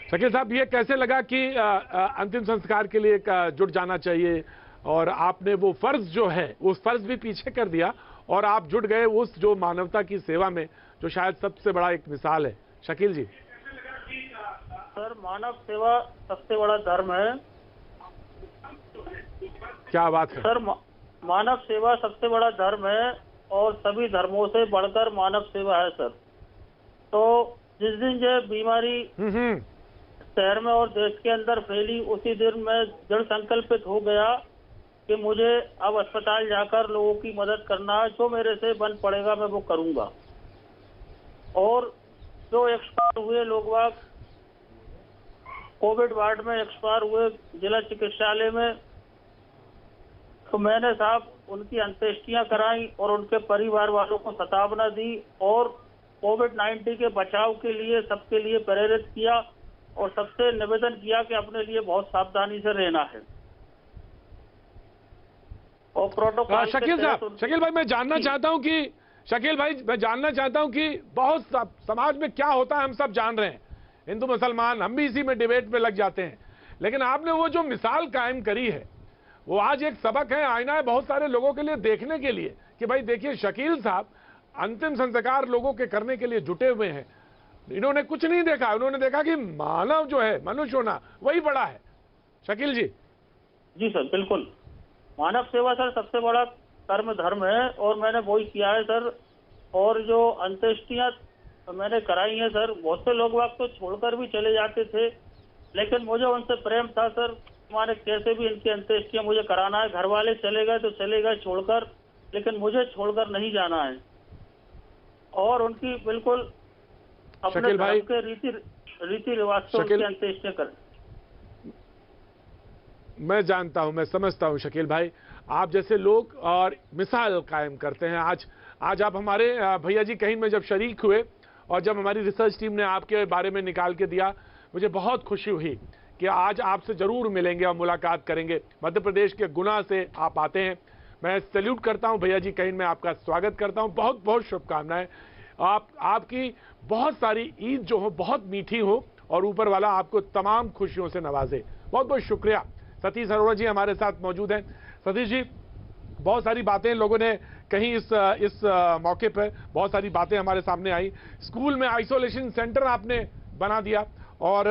Shakeel साहब, ये कैसे लगा कि अंतिम संस्कार के लिए जुट जाना चाहिए, और आपने वो फर्ज जो है उस फर्ज भी पीछे कर दिया और आप जुट गए उस जो मानवता की सेवा में, जो शायद सबसे बड़ा एक मिसाल है। शकील जी। सर, मानव सेवा सबसे बड़ा धर्म है। क्या बात है सर, मानव सेवा सबसे बड़ा धर्म है और सभी धर्मों से बढ़कर मानव सेवा है सर। तो जिस दिन ये बीमारी शहर में और देश के अंदर फैली, उसी दिन मैं दृढ़ संकल्पित हो गया कि मुझे अब अस्पताल जाकर लोगों की मदद करना है। जो मेरे से बन पड़ेगा मैं वो करूंगा। और जो एक्सपायर हुए लोग बाग कोविड वार्ड में एक्सपायर हुए जिला चिकित्सालय में, तो मैंने साहब उनकी अंत्येष्टियां कराई और उनके परिवार वालों को सतावना दी और कोविड-19 के बचाव के लिए सबके लिए प्रेरित किया और सबसे निवेदन किया कि अपने लिए बहुत सावधानी से रहना है। और प्रोटोकॉल शकील साहब, शकील भाई मैं जानना चाहता हूं कि शकील भाई मैं जानना चाहता हूं कि बहुत समाज में क्या होता है हम सब जान रहे हैं, हिंदू मुसलमान हम भी इसी में डिबेट में लग जाते हैं, लेकिन आपने वो जो मिसाल कायम करी है वो आज एक सबक है, आईना है बहुत सारे लोगों के लिए देखने के लिए कि भाई देखिए शकील साहब अंतिम संस्कार लोगों के करने के लिए जुटे हुए हैं। इन्होंने कुछ नहीं देखा, उन्होंने देखा कि मानव जो है, मनुष्य होना वही बड़ा है। शकील जी। जी सर, बिल्कुल। मानव सेवा सर सबसे बड़ा कर्म धर्म है और मैंने वही किया है सर। और जो अंत्येष्टियां मैंने कराई है सर, बहुत से लोग वक्त तो छोड़कर भी चले जाते थे, लेकिन मुझे उनसे प्रेम था सर। हमारे कैसे भी इनकी अंत्येष्टियां मुझे कराना है। घर वाले चले गए तो चले गए छोड़कर, लेकिन मुझे छोड़कर नहीं जाना है। और उनकी बिल्कुल अपने धर्म के रीति रिवाज से उनकी अंत्येष्टियां करें। मैं जानता हूं, मैं समझता हूं शकील भाई, आप जैसे लोग और मिसाल कायम करते हैं। आज आप हमारे भैया जी कहीं में जब शरीक हुए और जब हमारी रिसर्च टीम ने आपके बारे में निकाल के दिया, मुझे बहुत खुशी हुई कि आज आपसे जरूर मिलेंगे और मुलाकात करेंगे। मध्य प्रदेश के गुना से आप आते हैं, मैं सैल्यूट करता हूं भैया जी, कहीं मैं आपका स्वागत करता हूं। बहुत बहुत शुभकामनाएं। आपकी बहुत सारी ईद जो हो बहुत मीठी हो और ऊपर वाला आपको तमाम खुशियों से नवाजे। बहुत बहुत शुक्रिया। सतीश अरोड़ा जी हमारे साथ मौजूद हैं। सतीश जी, बहुत सारी बातें लोगों ने कहीं इस मौके पर, बहुत सारी बातें हमारे सामने आई। स्कूल में आइसोलेशन सेंटर आपने बना दिया और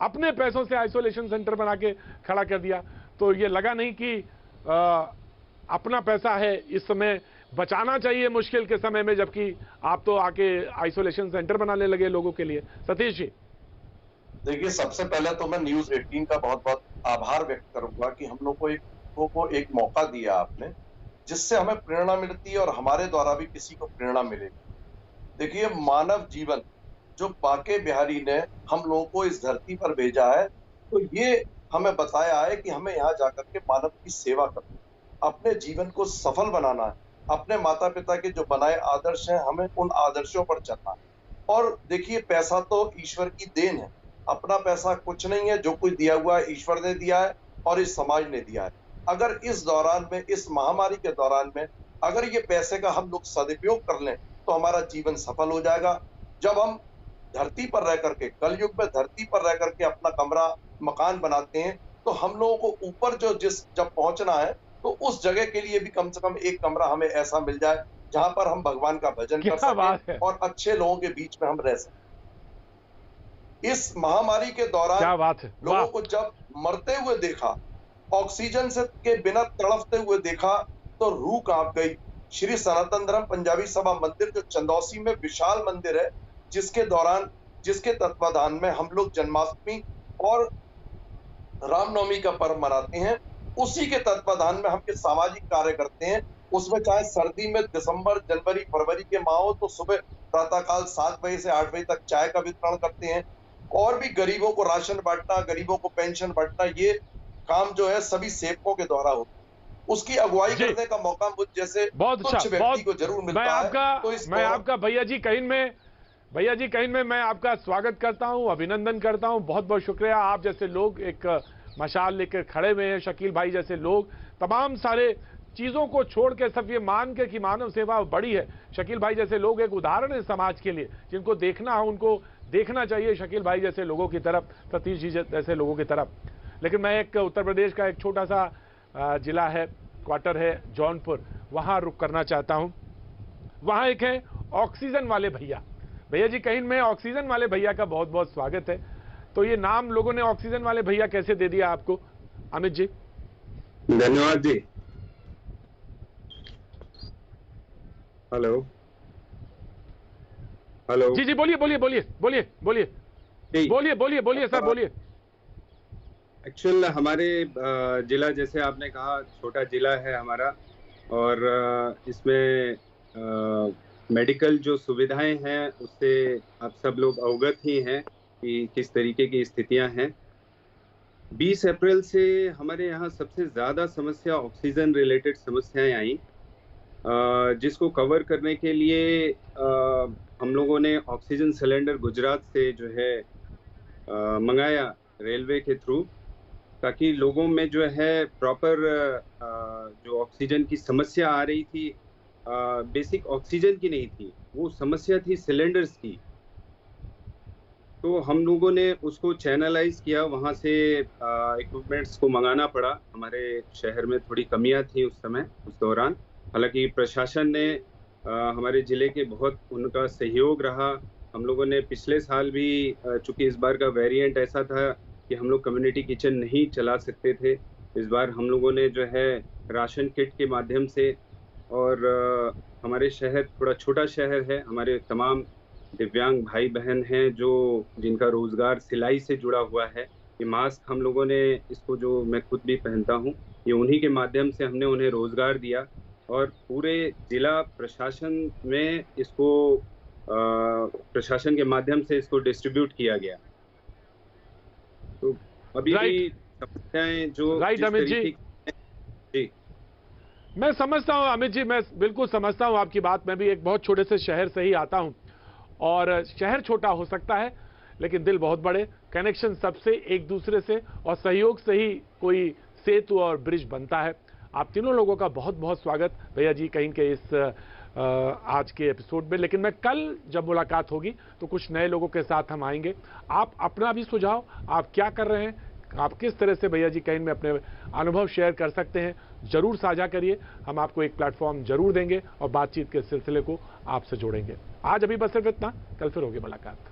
अपने पैसों से आइसोलेशन सेंटर बना के खड़ा कर दिया, तो ये लगा नहीं कि अपना पैसा है इस समय बचाना चाहिए मुश्किल के समय में, जबकि आप तो आके आइसोलेशन सेंटर बनाने लगे लोगों के लिए। सतीश जी। देखिए, सबसे पहले तो मैं न्यूज 18 का बहुत बहुत आभार व्यक्त करूंगा कि हम लोग को एक मौका दिया आपने, जिससे हमें प्रेरणा मिलती है और हमारे द्वारा भी किसी को प्रेरणा मिलेगी। देखिए, मानव जीवन जो बाके बिहारी ने हम लोगों को इस धरती पर भेजा है, तो ये हमें बताया है कि हमें यहाँ जाकर के मानव की सेवा करनी, अपने जीवन को सफल बनाना है, अपने माता पिता के जो बनाए आदर्श हैं हमें उन आदर्शों पर चलना है। और देखिए, पैसा तो ईश्वर की देन है, अपना पैसा कुछ नहीं है, जो कुछ दिया हुआ है ईश्वर ने दिया है और इस समाज ने दिया है। अगर इस दौरान में, इस महामारी के दौरान में अगर ये पैसे का हम लोग सदुपयोग कर लें तो हमारा जीवन सफल हो जाएगा। जब हम धरती पर रह करके, कलयुग में धरती पर रह करके अपना कमरा मकान बनाते हैं, तो हम लोगों को ऊपर जब पहुंचना है तो उस जगह के लिए भी कम से कम एक कमरा हमें ऐसा मिल जाए जहां पर हम भगवान का भजन कर सकें और अच्छे लोगों के बीच में हम रह सकें। इस महामारी के दौरान लोगों को जब मरते हुए देखा, ऑक्सीजन से के बिना तड़पते हुए देखा, तो रूह कांप गई। श्री सनातन धर्म पंजाबी सभा मंदिर जो चंदौसी में विशाल मंदिर है, जिसके तत्वाधान में हम लोग जन्माष्टमी और रामनवमी का पर्व मनाते हैं, उसी के तत्वाधान में हम ये सामाजिक कार्य करते हैं। उसमें चाहे सर्दी में दिसंबर, जनवरी, फरवरी के माह हो, तो सुबह प्रातःकाल 7 बजे से 8 बजे तक चाय का वितरण करते हैं और भी गरीबों को राशन बांटना, गरीबों को पेंशन बांटना, ये काम जो है सभी सेवकों के द्वारा होता है। उसकी अगुवाई करने का मौका मुझ जैसे कुछ व्यक्ति को जरूर मिलता है। तो मैं आपका भैया जी कहीं में मैं आपका स्वागत करता हूं, अभिनंदन करता हूं। बहुत बहुत शुक्रिया। आप जैसे लोग एक मशाल लेकर खड़े हुए हैं, शकील भाई जैसे लोग तमाम सारे चीजों को छोड़ के सब ये मान के कि मानव सेवा बड़ी है। शकील भाई जैसे लोग एक उदाहरण है समाज के लिए, जिनको देखना है उनको देखना चाहिए शकील भाई जैसे लोगों की तरफ, सतीश जी जैसे लोगों की तरफ। लेकिन मैं एक उत्तर प्रदेश का एक छोटा सा जिला है, क्वार्टर है जौनपुर, वहां रुक करना चाहता हूं। वहां एक है ऑक्सीजन वाले भैया जी, कहीं में ऑक्सीजन वाले भैया का बहुत बहुत स्वागत है। तो ये नाम लोगों ने ऑक्सीजन वाले भैया कैसे दे दिया आपको, अमित जी? धन्यवाद जी। हेलो हेलो जी बोलिए बोलिए बोलिए बोलिए बोलिए बोलिए बोलिए बोलिए सर बोलिए। एक्चुअल हमारे जिला, जैसे आपने कहा, छोटा जिला है हमारा, और इसमें मेडिकल जो सुविधाएं हैं उससे आप सब लोग अवगत ही हैं कि किस तरीके की स्थितियां हैं। 20 अप्रैल से हमारे यहाँ सबसे ज़्यादा समस्या ऑक्सीजन रिलेटेड समस्याएं आई, जिसको कवर करने के लिए हम लोगों ने ऑक्सीजन सिलेंडर गुजरात से जो है मंगाया रेलवे के थ्रू, ताकि लोगों में जो है प्रॉपर जो ऑक्सीजन की समस्या आ रही थी, बेसिक ऑक्सीजन की नहीं थी, वो समस्या थी सिलेंडर्स की। तो हम लोगों ने उसको चैनलाइज किया, वहाँ से इक्विपमेंट्स को मंगाना पड़ा। हमारे शहर में थोड़ी कमियां थी उस समय, उस दौरान। हालांकि प्रशासन ने हमारे ज़िले के बहुत उनका सहयोग रहा। हम लोगों ने पिछले साल भी, चूँकि इस बार का वेरिएंट ऐसा था कि हम लोग कम्युनिटी किचन नहीं चला सकते थे, इस बार हम लोगों ने जो है राशन किट के माध्यम से, और हमारे शहर थोड़ा छोटा शहर है, हमारे तमाम दिव्यांग भाई बहन हैं जो जिनका रोजगार सिलाई से जुड़ा हुआ है। ये मास्क हम लोगों ने, इसको जो मैं खुद भी पहनता हूँ, ये उन्हीं के माध्यम से हमने उन्हें रोजगार दिया, और पूरे जिला प्रशासन में इसको प्रशासन के माध्यम से इसको डिस्ट्रीब्यूट किया गया। तो अभी भी समस्याएं जो जिस तरीके जी, मैं समझता हूं अमित जी, मैं बिल्कुल समझता हूं आपकी बात। मैं भी एक बहुत छोटे से शहर से ही आता हूं, और शहर छोटा हो सकता है लेकिन दिल बहुत बड़े। कनेक्शन सबसे एक दूसरे से और सहयोग से ही कोई सेतु और ब्रिज बनता है। आप तीनों लोगों का बहुत बहुत स्वागत भैया जी कहीं के इस आज के एपिसोड में। लेकिन मैं कल जब मुलाकात होगी तो कुछ नए लोगों के साथ हम आएंगे। आप अपना भी सुझाव, आप क्या कर रहे हैं, आप किस तरह से भैया जी कहीं में अपने अनुभव शेयर कर सकते हैं, जरूर साझा करिए। हम आपको एक प्लेटफॉर्म जरूर देंगे और बातचीत के सिलसिले को आपसे जोड़ेंगे। आज अभी बस सिर्फ इतना, कल फिर होगी मुलाकात।